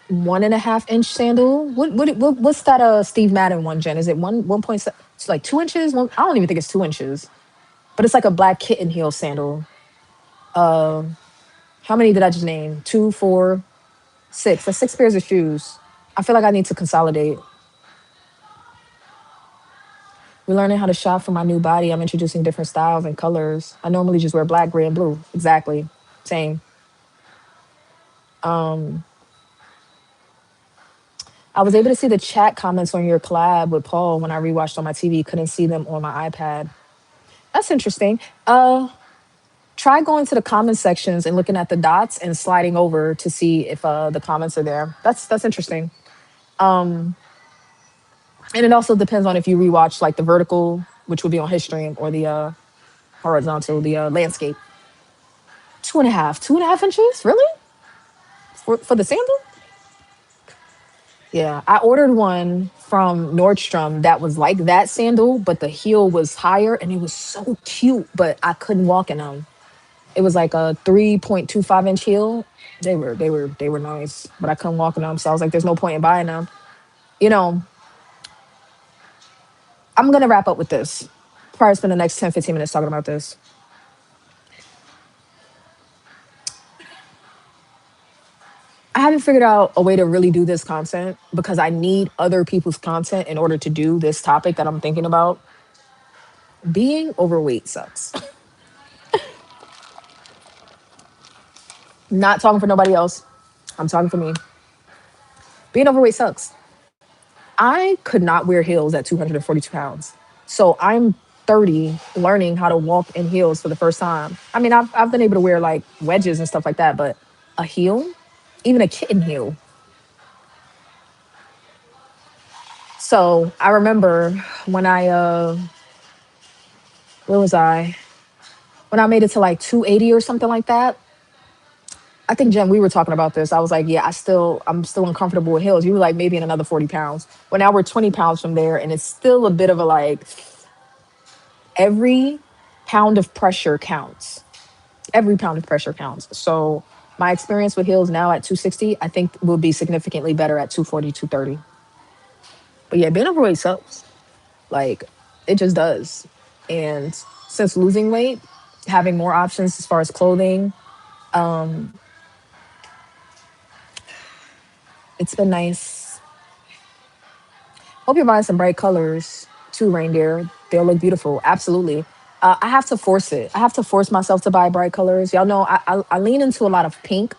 1.5-inch sandal. What's that? Steve Madden one, Jen? Is it 1.7? It's like 2 inches. I don't even think it's 2 inches, but it's like a black kitten heel sandal. How many did I just name? Two, four, six. That's 6 pairs of shoes. I feel like I need to consolidate. We're learning how to shop for my new body. I'm introducing different styles and colors. I normally just wear black, gray, and blue. Exactly. Same. I was able to see the chat comments on your collab with Paul when I rewatched on my TV. Couldn't see them on my iPad. That's interesting. Try going to the comment sections and looking at the dots and sliding over to see if the comments are there. That's interesting. And it also depends on if you rewatch like the vertical, which would be on his stream, or the horizontal, the landscape. 2.5 inches, really? For the sandal? Yeah, I ordered one from Nordstrom that was like that sandal, but the heel was higher and it was so cute, but I couldn't walk in them. It was like a 3.25 inch heel. They were nice, but I couldn't walk in them. So I was like, there's no point in buying them. You know, I'm gonna wrap up with this. Probably spend the next 10, 15 minutes talking about this. I haven't figured out a way to really do this content because I need other people's content in order to do this topic that I'm thinking about. Being overweight sucks. Not talking for nobody else. I'm talking for me. Being overweight sucks. I could not wear heels at 242 pounds. So I'm 30 learning how to walk in heels for the first time. I mean, I've been able to wear like wedges and stuff like that, but a heel, even a kitten heel. So I remember when where was I? When I made it to like 280 or something like that. I think Jen, we were talking about this. I was like, yeah, I'm still uncomfortable with heels. You were like, maybe in another 40 pounds. Well, now we're 20 pounds from there, and it's still a bit of a like, every pound of pressure counts. Every pound of pressure counts. So my experience with heels now at 260, I think will be significantly better at 240, 230. But yeah, being overweight sucks. Like, it just does. And since losing weight, having more options as far as clothing, it's been nice. Hope you're buying some bright colors too, reindeer. They'll look beautiful. Absolutely. I have to force it. I have to force myself to buy bright colors. Y'all know I lean into a lot of pink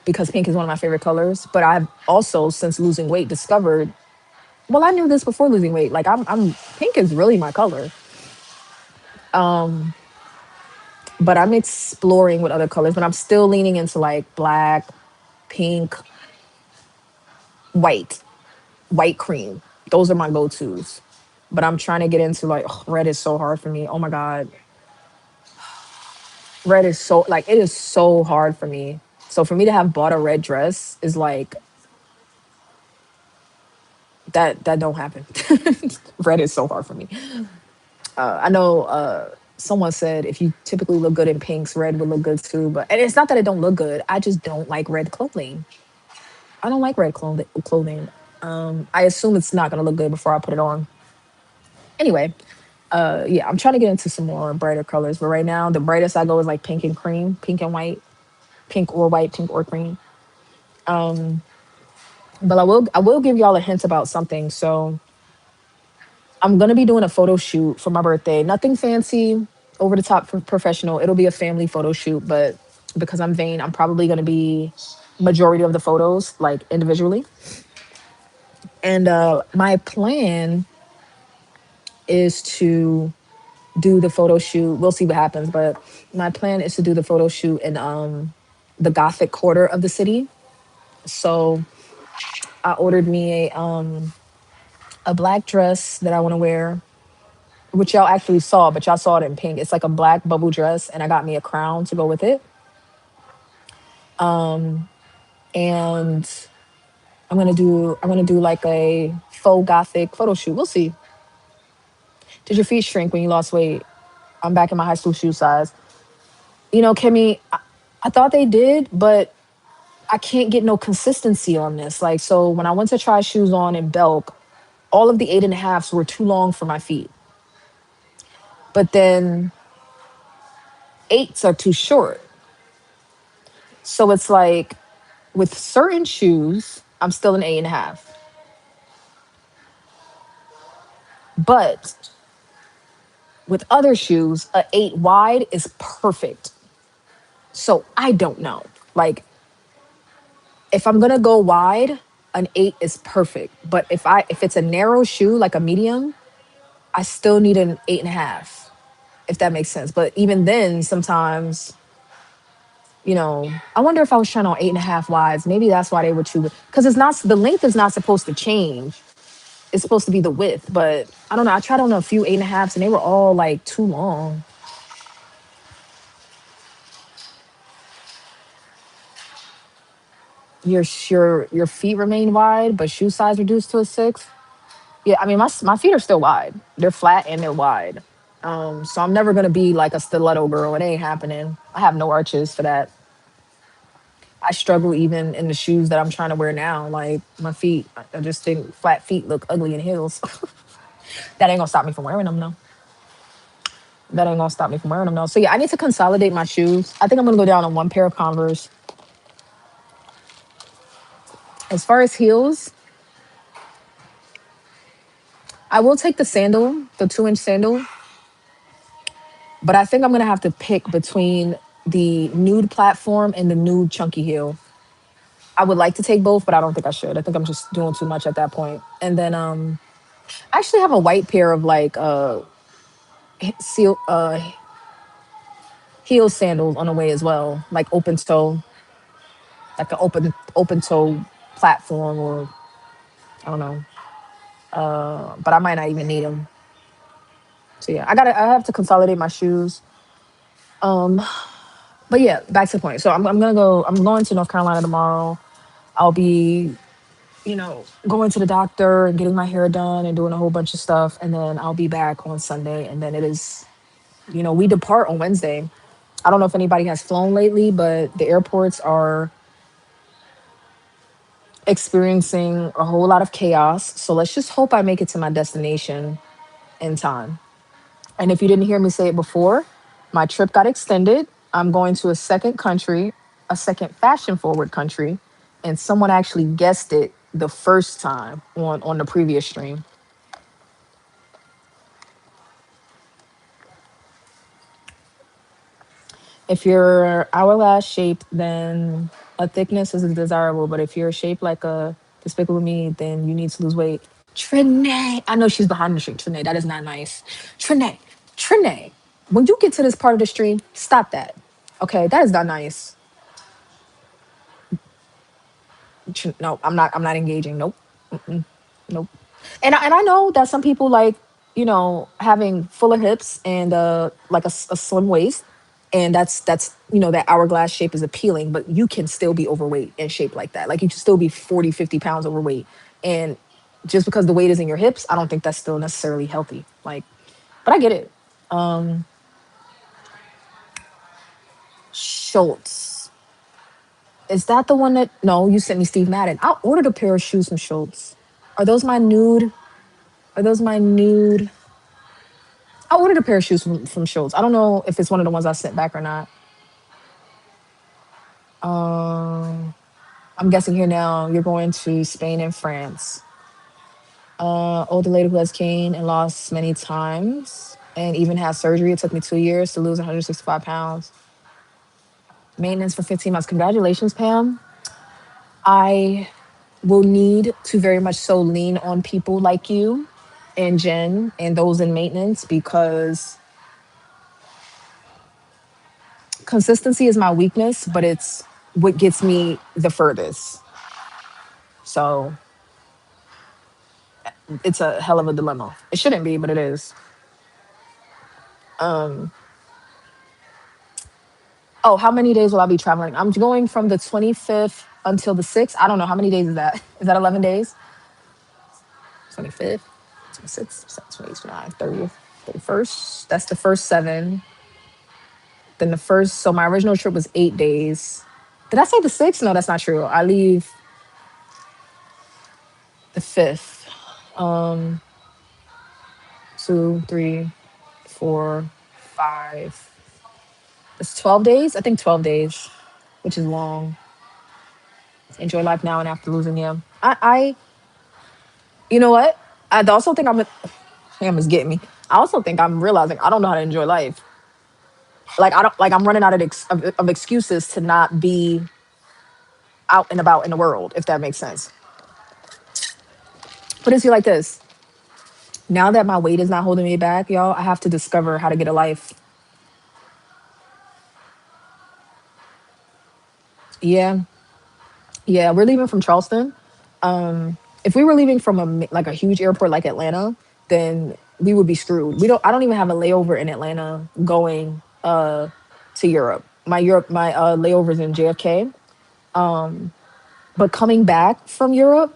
because pink is one of my favorite colors. But I've also, since losing weight, discovered. Well, I knew this before losing weight. Like I'm pink is really my color. But I'm exploring with other colors. But I'm still leaning into like black, pink, white, white cream. Those are my go tos. But I'm trying to get into like red is so hard for me. Oh my god, red is so like it is so hard for me. So for me to have bought a red dress is like that don't happen. Red is so hard for me. I know someone said if you typically look good in pinks, red would look good too. But and it's not that it don't look good. I just don't like red clothing. I don't like red clothing. I assume it's not gonna look good before I put it on. Anyway, yeah, I'm trying to get into some more brighter colors. But right now, the brightest I go is like pink and cream, pink and white, pink or cream. But I will give y'all a hint about something. So I'm gonna be doing a photo shoot for my birthday. Nothing fancy, over the top professional. It'll be a family photo shoot, but because I'm vain, I'm probably gonna be majority of the photos like individually. And my plan is to do the photo shoot. We'll see what happens, but my plan is to do the photo shoot in the Gothic quarter of the city. So I ordered me a black dress that I want to wear, which y'all actually saw, but y'all saw it in pink. It's like a black bubble dress, and I got me a crown to go with it. And I'm gonna do like a faux Gothic photo shoot. We'll see. Did your feet shrink when you lost weight? I'm back in my high school shoe size. Kimmy, I thought they did, but I can't get no consistency on this. Like, so when I went to try shoes on in Belk, all of the 8.5s were too long for my feet. But then eights are too short. So it's like with certain shoes, I'm still an 8.5. But with other shoes, a 8 wide is perfect. So I don't know. Like, if I'm gonna go wide, an 8 is perfect. But if it's a narrow shoe, like a medium, I still need an 8.5, if that makes sense. But even then, sometimes, I wonder if I was trying on 8.5 wides. Maybe that's why they would choose it. Because it's not the length is not supposed to change. It's supposed to be the width. But I don't know. I tried on a few 8.5s and they were all like too long. Your feet remain wide, but shoe size reduced to a 6. Yeah, I mean my feet are still wide. They're flat and they're wide. So I'm never gonna be like a stiletto girl. It ain't happening. I have no arches for that. I struggle even in the shoes that I'm trying to wear now. Like my feet, I just think flat feet look ugly in heels. That ain't gonna stop me from wearing them though. That ain't gonna stop me from wearing them though. So yeah, I need to consolidate my shoes. I think I'm gonna go down on one pair of Converse. As far as heels, I will take the sandal, the 2-inch sandal, but I think I'm gonna have to pick between the nude platform and the nude chunky heel. I would like to take both, but I don't think I should. I think I'm just doing too much at that point. And then I actually have a white pair of like seal heel sandals on the way as well, like open toe, like an open toe platform, or I don't know. But I might not even need them. So yeah, I have to consolidate my shoes. Um, but yeah, back to the point. So I'm gonna go. I'm going to North Carolina tomorrow. I'll be, going to the doctor and getting my hair done and doing a whole bunch of stuff, and then I'll be back on Sunday. And then it is, we depart on Wednesday. I don't know if anybody has flown lately, but the airports are experiencing a whole lot of chaos. So let's just hope I make it to my destination in time. And if you didn't hear me say it before, my trip got extended. I'm going to a second country, a second fashion forward country, and someone actually guessed it the first time on the previous stream. If you're hourglass shaped, then a thickness is desirable. But if you're shaped like a Despicable Me, then you need to lose weight. Trinae, I know she's behind the stream. Trinae, that is not nice. Trinae, Trinae, when you get to this part of the stream, stop that. Okay, that is not nice. No, I'm not engaging. Nope. Nope. And I know that some people like, having fuller hips and like a slim waist, and that's that hourglass shape is appealing, but you can still be overweight and shaped like that. Like you can still be 40, 50 pounds overweight. And just because the weight is in your hips, I don't think that's still necessarily healthy. Like, but I get it. Schultz. Is that the one that no, you sent me Steve Madden. I ordered a pair of shoes from Schultz. Are those my nude? Are those my nude? I ordered a pair of shoes from Schultz. I don't know if it's one of the ones I sent back or not. Um, I'm guessing here now you're going to Spain and France. Older lady who has gained and lost many times and even had surgery. It took me 2 years to lose 165 pounds. Maintenance for 15 months. Congratulations, Pam. I will need to very much so lean on people like you and Jen and those in maintenance, because consistency is my weakness, but it's what gets me the furthest. So it's a hell of a dilemma. It shouldn't be, but it is. Um, oh, how many days will I be traveling? I'm going from the 25th until the 6th. I don't know. How many days is that? Is that 11 days? 25th, 26th, 29th, 30th, 31st. That's the first 7. Then the first, so my original trip was 8 days. Did I say the 6th? No, that's not true. I leave the 5th. Um, 2, 3, 4, 5. It's 12 days. I think 12 days, which is long. Enjoy life now and after losing him. You know what? I also think Ham is getting me. I also think I'm realizing I don't know how to enjoy life. Like I don't like I'm running out of excuses to not be out and about in the world, if that makes sense. Put it to you like this: now that my weight is not holding me back, y'all, I have to discover how to get a life. Yeah, yeah, we're leaving from Charleston. If we were leaving from like a huge airport like Atlanta, then we would be screwed. I don't even have a layover in Atlanta going to Europe. My layovers in JFK. But coming back from Europe,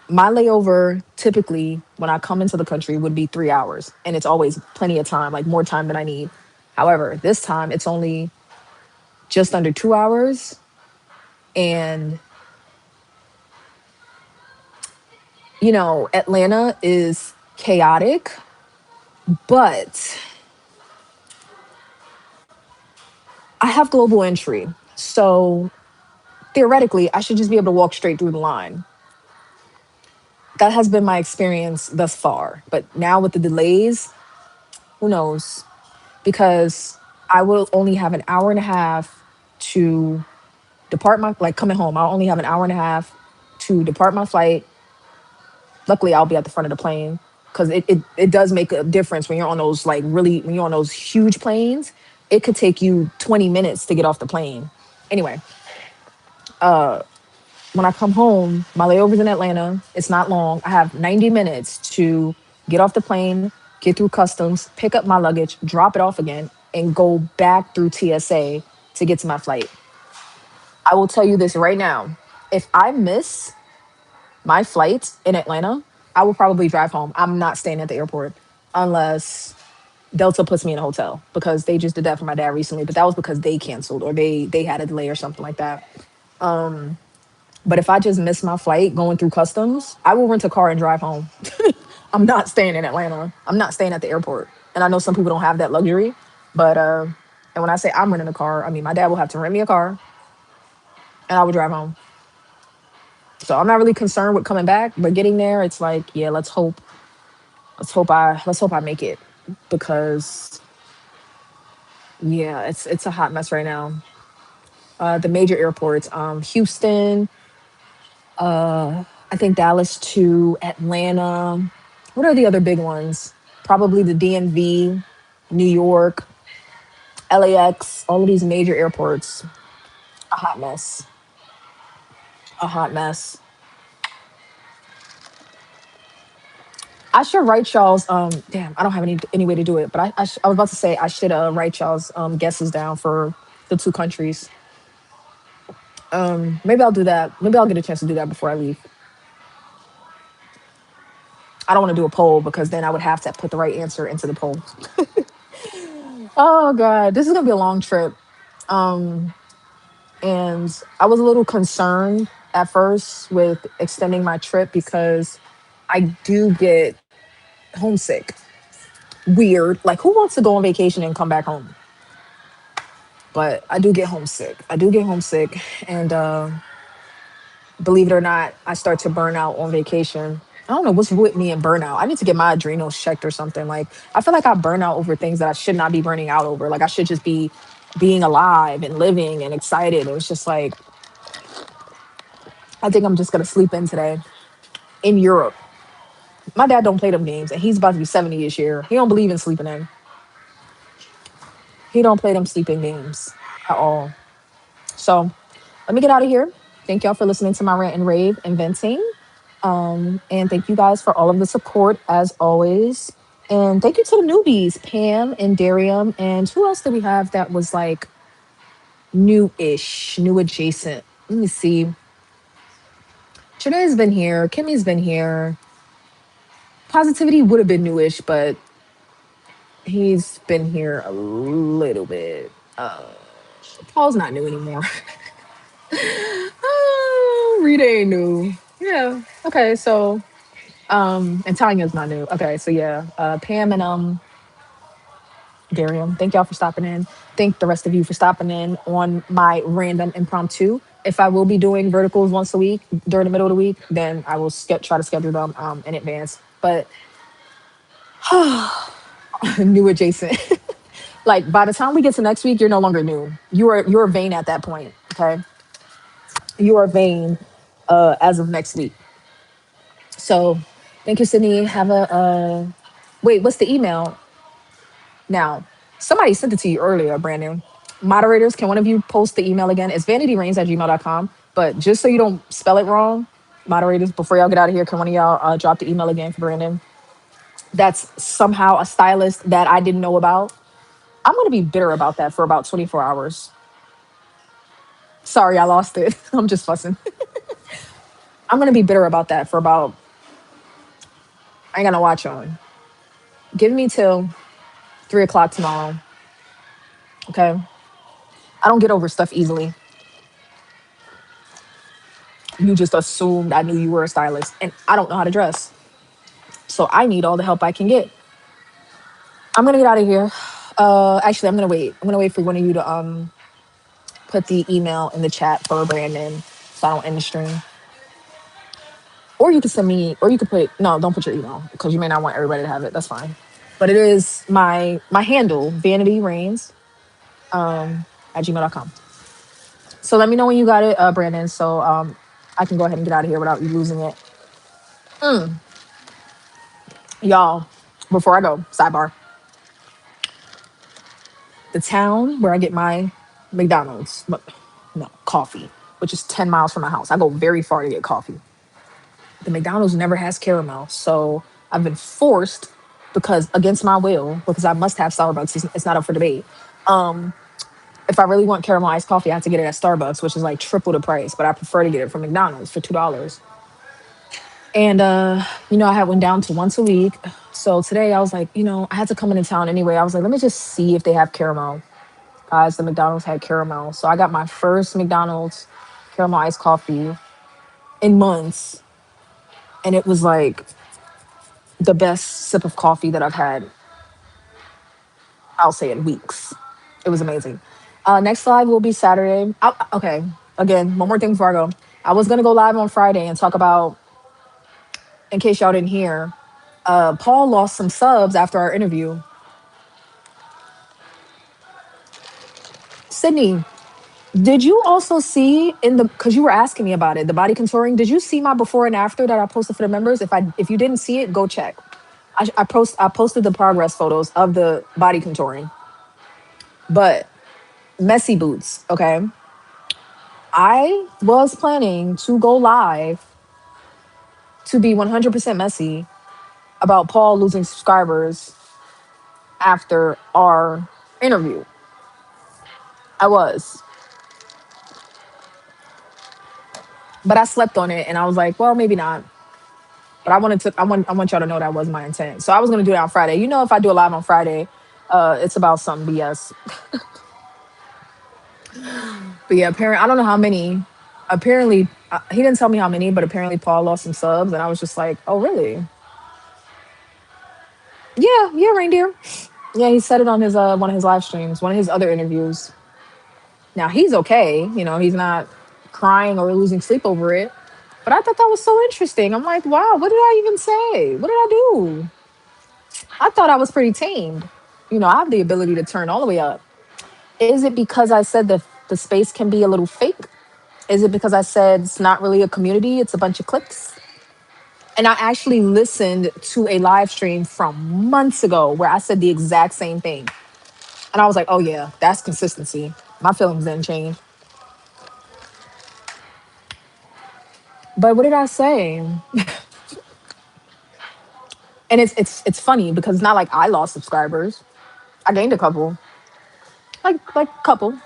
My layover typically when I come into the country would be 3 hours, and it's always plenty of time, like more time than I need. However, this time it's only just under 2 hours, and Atlanta is chaotic, but I have global entry. So theoretically, I should just be able to walk straight through the line. That has been my experience thus far. But now with the delays, who knows? Because I will only have an hour and a half to depart my, like coming home. I'll only have an hour and a half to depart my flight. Luckily, I'll be at the front of the plane because it does make a difference when you're on those, like, really, when you're on those huge planes. It could take you 20 minutes to get off the plane. Anyway, when I come home, my layover's in Atlanta. It's not long. I have 90 minutes to get off the plane, get through customs, pick up my luggage, drop it off again, and go back through TSA to get to my flight. I will tell you this right now. If I miss my flight in Atlanta, I will probably drive home. I'm not staying at the airport unless Delta puts me in a hotel, because they just did that for my dad recently, but that was because they canceled or they had a delay or something like that. But if I just miss my flight going through customs, I will rent a car and drive home. I'm not staying in Atlanta. I'm not staying at the airport. And I know some people don't have that luxury, but and when I say I'm renting a car, I mean my dad will have to rent me a car and I will drive home. So I'm not really concerned with coming back, but getting there, it's like, yeah, let's hope I make it, because yeah, it's a hot mess right now. The major airports, Houston, I think Dallas to Atlanta. What are the other big ones? Probably the DMV, New York, LAX, all of these major airports. A hot mess. A hot mess. I should write y'all's. Damn, I don't have any way to do it, but I was about to say I should write y'all's guesses down for the two countries. Maybe I'll do that. Maybe I'll get a chance to do that before I leave. I don't want to do a poll because then I would have to put the right answer into the poll. Oh god, this is gonna be a long trip. And I was a little concerned at first with extending my trip because I do get homesick. Weird. Like, who wants to go on vacation and come back home? But I do get homesick. I do get homesick. And believe it or not, I start to burn out on vacation. I don't know what's with me and burnout. I need to get my adrenals checked or something. Like, I feel like I burn out over things that I should not be burning out over. Like, I should just be being alive and living and excited. It was just like, I think I'm just gonna sleep in today in Europe. My dad don't play them games, and he's about to be 70 this year. He don't believe in sleeping in. He don't play them sleeping games at all. So let me get out of here. Thank y'all for listening to my rant and rave and venting. And thank you guys for all of the support as always. And thank you to the newbies, Pam and Darium. And who else did we have that was like new-ish, new adjacent? Let me see. Janae's been here. Kimmy's been here. Positivity would have been newish, but he's been here a little bit. Paul's not new anymore. Oh, Rita ain't new. Yeah. Okay. So, and Tanya's not new. Okay. So yeah, Pam and Darium, thank y'all for stopping in. Thank the rest of you for stopping in on my random impromptu. If I will be doing verticals once a week during the middle of the week, then I will try to schedule them in advance. But new adjacent. Like by the time we get to next week, you're no longer new. You're vain at that point. Okay, you are vain as of next week. So thank you, Sydney. Have a wait. What's the email now? Somebody sent it to you earlier, Brandon. Moderators, can one of you post the email again? It's vanityreigns@gmail.com. But just so you don't spell it wrong, moderators, before y'all get out of here, can one of y'all drop the email again for Brandon? That's somehow a stylist that I didn't know about. I'm gonna be bitter about that for about 24 hours. Sorry, I lost it. I'm just fussing. I'm gonna be bitter about that for about. I ain't got no watch on. Give me till 3 o'clock tomorrow. Okay. I don't get over stuff easily. You just assumed I knew you were a stylist, and I don't know how to dress, so I need all the help I can get. I'm gonna get out of here. Actually, I'm gonna wait. I'm gonna wait for one of you to put the email in the chat for Brandon, so I don't end the stream. Or you could send me, or you could put no, don't put your email because you may not want everybody to have it. That's fine. But it is my handle, Vanity Reigns, at gmail.com. So let me know when you got it, Brandon, so I can go ahead and get out of here without you losing it. Y'all, before I go, sidebar. The town where I get my McDonald's, but no, coffee, which is 10 miles from my house. I go very far to get coffee. The McDonald's never has caramel. So I've been forced, because against my will, because I must have Starbucks, it's not up for debate. If I really want caramel iced coffee, I have to get it at Starbucks, which is like triple the price, but I prefer to get it from McDonald's for $2. And I had went down to once a week. So today I was like, I had to come into town anyway. I was like, let me just see if they have caramel. Guys, the McDonald's had caramel. So I got my first McDonald's caramel iced coffee in months. And it was like the best sip of coffee that I've had, I'll say, in weeks. It was amazing. Next live will be Saturday. Okay. Again, one more thing before I go. I was going to go live on Friday and talk about, in case y'all didn't hear, Paul lost some subs after our interview. Sydney, did you also see because you were asking me about it, the body contouring? Did you see my before and after that I posted for the members? If you didn't see it, go check. I posted the progress photos of the body contouring. But messy boots, okay? I was planning to go live to be 100% messy about Paul losing subscribers after our interview. I was. But I slept on it and I was like, well, maybe not. But I want y'all to know that was my intent. So I was gonna do it on Friday. If I do a live on Friday, it's about some BS. But yeah, apparently I don't know how many. Apparently he didn't tell me how many, but apparently Paul lost some subs, and I was just like, oh really? Yeah, yeah, reindeer. Yeah, he said it on his one of his live streams, one of his other interviews. Now he's okay, he's not crying or losing sleep over it. But I thought that was so interesting. I'm like, wow, what did I even say? What did I do? I thought I was pretty tamed. I have the ability to turn all the way up. Is it because I said that the space can be a little fake? Is it because I said it's not really a community, it's a bunch of clicks? And I actually listened to a live stream from months ago where I said the exact same thing. And I was like, oh yeah, that's consistency. My feelings didn't change. But what did I say? And it's funny because it's not like I lost subscribers. I gained a couple. Like a couple.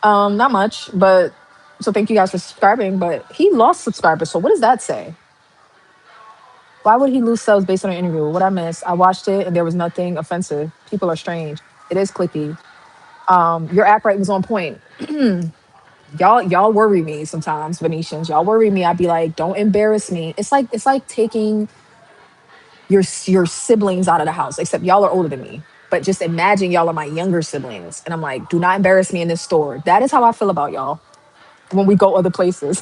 Not much, but so thank you guys for subscribing. But he lost subscribers. So what does that say? Why would he lose subs based on an interview? What I missed? I watched it and there was nothing offensive. People are strange. It is clicky. Your act right was on point. Y'all worry me sometimes, Venetians. Y'all worry me. I'd be like, don't embarrass me. It's like taking your siblings out of the house, except y'all are older than me. But just imagine y'all are my younger siblings. And I'm like, do not embarrass me in this store. That is how I feel about y'all when we go other places.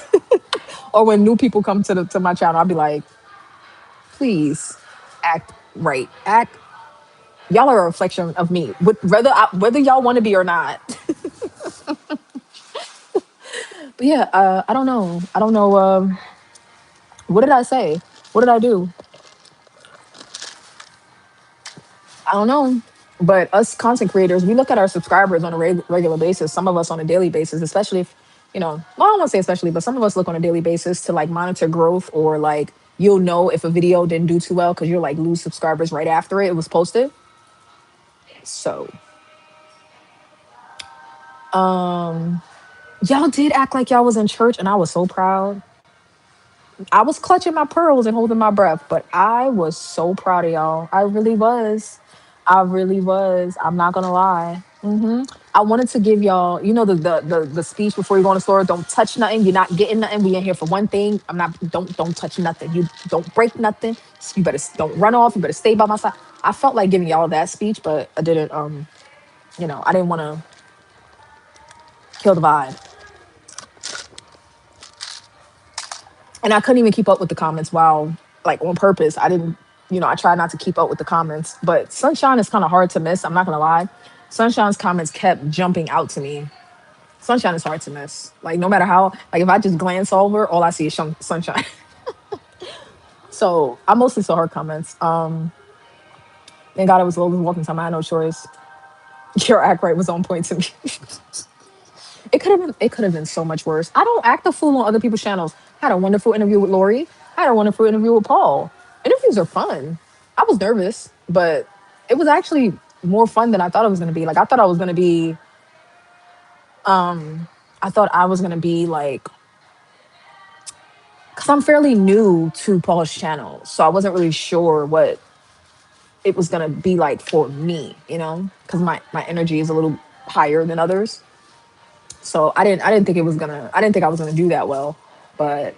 Or when new people come to my channel, I'll be like, please act right. Y'all are a reflection of me. Whether y'all want to be or not. But yeah, I don't know. I don't know. What did I say? What did I do? I don't know. But us content creators, we look at our subscribers on a regular basis. Some of us on a daily basis, especially if, well, I don't want to say especially, but some of us look on a daily basis to like monitor growth, or like you'll know if a video didn't do too well because you'll like lose subscribers right after it was posted. So, y'all did act like y'all was in church, and I was so proud. I was clutching my pearls and holding my breath, but I was so proud of y'all. I really was. I really was. I'm not gonna lie. I wanted to give y'all, you know, the speech before you go in the store. Don't touch nothing. You're not getting nothing. We in here for one thing. I'm not. Don't touch nothing. You don't break nothing. You better don't run off. You better stay by my side. I felt like giving y'all that speech, but I didn't. You know, I didn't want to kill the vibe, and I couldn't even keep up with the comments while like on purpose. I didn't, you know, I tried not to keep up with the comments, but Sunshine is kind of hard to miss. I'm not gonna lie. Sunshine's comments kept jumping out to me. Sunshine is hard to miss. Like no matter how, like if I just glance over, all I see is Sunshine. So I mostly saw her comments. Thank God it was Logan's walking time. I had no choice. Your act right was on point to me. It could have been so much worse. I don't act a fool on other people's channels. I had a wonderful interview with Lori. I had a wonderful interview with Paul. Interviews are fun. I was nervous, but it was actually more fun than I thought it was gonna be. Like I thought I was gonna be like, because I'm fairly new to Paul's channel, so I wasn't really sure what it was gonna be like for me, you know, because my energy is a little higher than others. So I didn't think it was gonna I didn't think I was gonna do that well. But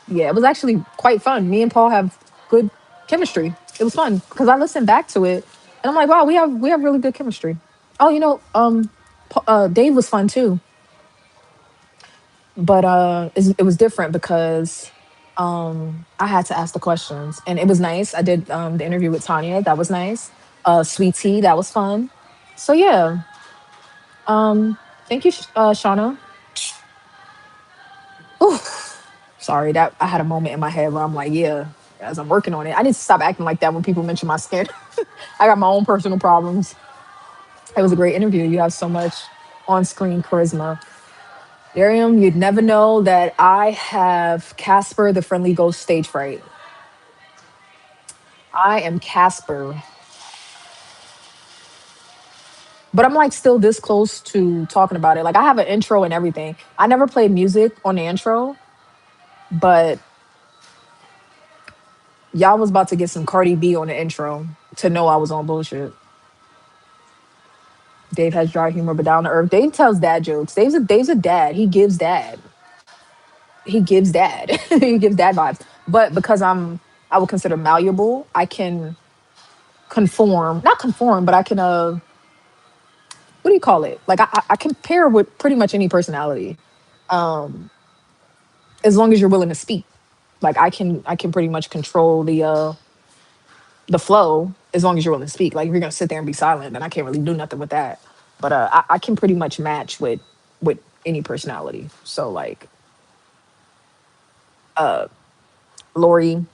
yeah, it was actually quite fun. Me and Paul have good chemistry. It was fun because I listened back to it and I'm like, wow, we have really good chemistry. Oh, you know, Dave was fun too, but it was different because I had to ask the questions and it was nice. I did the interview with Tanya. That was nice. Sweet tea. That was fun. So yeah, thank you, Shauna. Sorry, that I had a moment in my head where I'm like, yeah, as I'm working on it, I need to stop acting like that when people mention my skin. I got my own personal problems. It was a great interview. You have so much on-screen charisma. Darium, you'd never know that I have Casper the Friendly Ghost stage fright. I am Casper, but I'm like still this close to talking about it. Like I have an intro and everything. I never played music on the intro, but y'all was about to get some Cardi B on the intro to know I was on bullshit. Dave has dry humor, but down to earth. Dave tells dad jokes. Dave's a dad. He gives dad. He gives dad. He gives dad vibes. But because I would consider malleable, I can conform. Not conform, but I can what do you call it? Like I can pair with pretty much any personality. As long as you're willing to speak. Like I can pretty much control the flow as long as you're willing to speak. Like if you're gonna sit there and be silent, then I can't really do nothing with that. But I can pretty much match with any personality. So like Lori,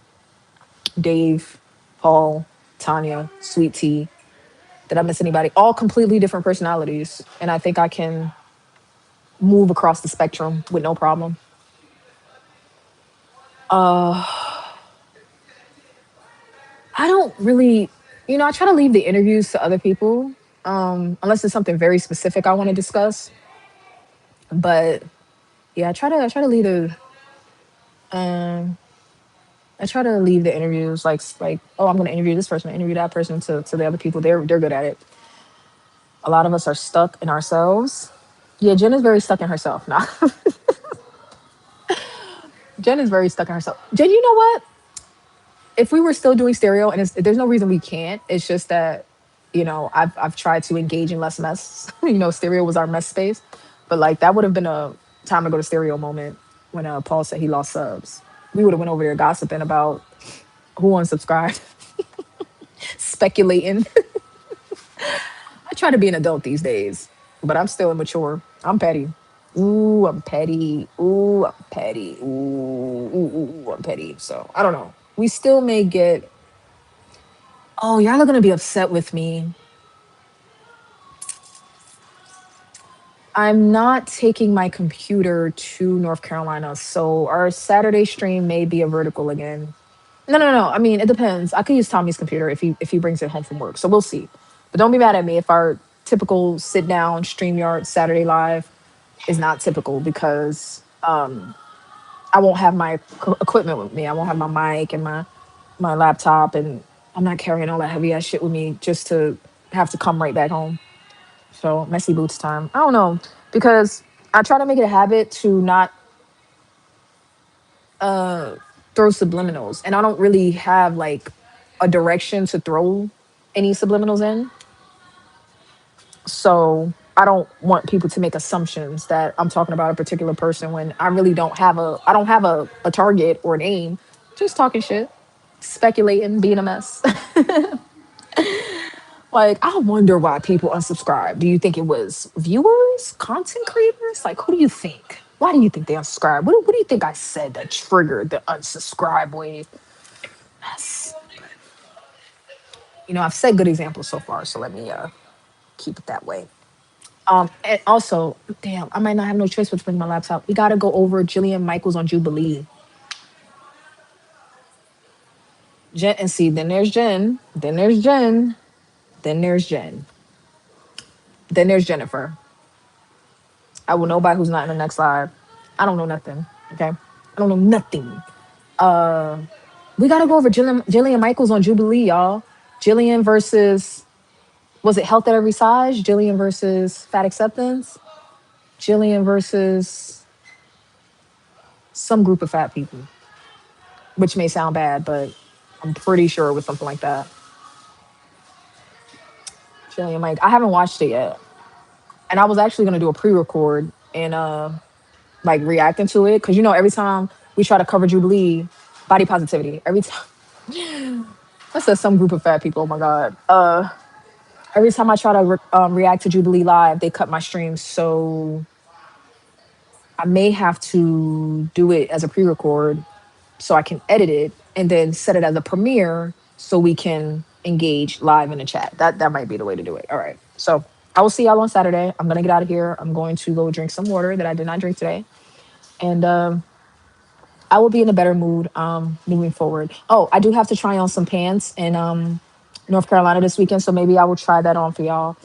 Dave, Paul, Tanya, Sweet Tea. Did I miss anybody? All completely different personalities, and I think I can move across the spectrum with no problem. I don't really, you know, I try to leave the interviews to other people, unless it's something very specific I want to discuss. But yeah, I try to leave the I try to leave the interviews like oh I'm gonna interview this person, interview that person to the other people. They're good at it. A lot of us are stuck in ourselves. Yeah, Jen is very stuck in herself. Nah, Jen is very stuck in herself. Jen, you know what? If we were still doing stereo, and there's no reason we can't. It's just that you know I've tried to engage in less mess. You know, stereo was our mess space, but like that would have been a time to go to stereo moment when Paul said he lost subs. We would have went over there gossiping about who unsubscribed, speculating. I try to be an adult these days, but I'm still immature. I'm petty. Ooh, I'm petty. Ooh, I'm petty. Ooh, I'm petty. So I don't know. We still may get. Oh, y'all are gonna be upset with me. I'm not taking my computer to North Carolina, so our Saturday stream may be a vertical again. No, no, no. I mean, it depends. I could use Tommy's computer if he brings it home from work. So we'll see. But don't be mad at me if our typical sit down StreamYard Saturday live is not typical because I won't have my equipment with me. I won't have my mic and my laptop, and I'm not carrying all that heavy ass shit with me just to have to come right back home. So messy boots time. I don't know, because I try to make it a habit to not uh throw subliminals, and I don't really have like a direction to throw any subliminals in. So I don't want people to make assumptions that I'm talking about a particular person when I really don't have a target or an aim. Just talking shit, speculating, being a mess. Like, I wonder why people unsubscribe. Do you think it was viewers, content creators? Like, who do you think? Why do you think they unsubscribe? What do you think I said that triggered the unsubscribe wave? Yes. I've said good examples so far, so let me keep it that way. And also, damn, I might not have no choice but to bring my laptop. We gotta go over Jillian Michaels on Jubilee. Jen and see, then there's Jen, then there's Jen, then there's Jen, then there's Jennifer. I will know by who's not in the next live. I don't know nothing. Okay. I don't know nothing. Uh we gotta go over Jillian Michaels on Jubilee, y'all. Jillian versus, was it Health at Every Size? Jillian versus Fat Acceptance? Jillian versus some group of fat people, which may sound bad, but I'm pretty sure it was something like that. Jillian Mike. I haven't watched it yet. And I was actually gonna do a pre-record and like reacting to it. Cause every time we try to cover Jubilee, body positivity. Every time I said some group of fat people, oh my God. Every time I try to react to Jubilee Live, they cut my streams. So I may have to do it as a pre-record so I can edit it and then set it as a premiere so we can engage live in the chat. That might be the way to do it. All right. So I will see y'all on Saturday. I'm gonna get out of here. I'm going to go drink some water that I did not drink today, and I will be in a better mood moving forward. Oh, I do have to try on some pants in North Carolina this weekend, so maybe I will try that on for y'all.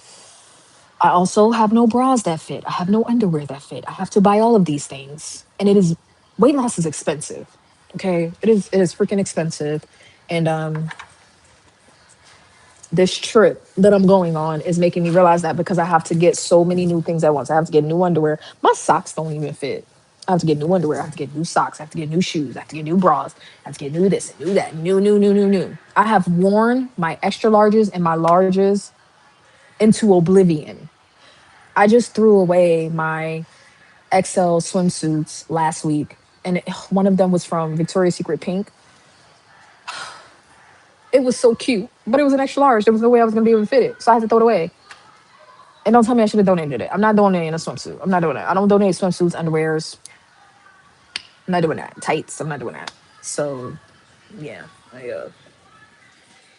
I also have no bras that fit. I have no underwear that fit. I have to buy all of these things. And weight loss is expensive. Okay. It is freaking expensive. And this trip that I'm going on is making me realize that because I have to get so many new things at once. I have to get new underwear. My socks don't even fit. I have to get new underwear. I have to get new socks. I have to get new shoes. I have to get new bras. I have to get new this and new that. New, new, new, new, new. I have worn my extra larges and my larges into oblivion. I just threw away my XL swimsuits last week, and one of them was from Victoria's Secret Pink. It was so cute, but it was an extra large. There was no way I was gonna be able to fit it, so I had to throw it away. And don't tell me I should have donated it. I'm not donating a swimsuit. I'm not doing that. I don't donate swimsuits, underwears. I'm not doing that. Tights. I'm not doing that. So yeah,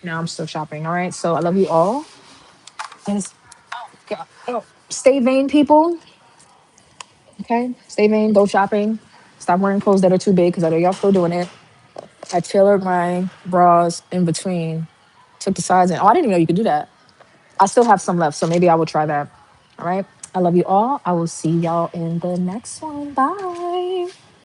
now I'm still shopping. All right. So I love you all. And oh God, stay vain, people. Okay, stay vain. Go shopping. Stop wearing clothes that are too big because I know y'all still doing it. I tailored my bras in between, took the size in. Oh, I didn't even know you could do that. I still have some left, so maybe I will try that. All right. I love you all. I will see y'all in the next one. Bye.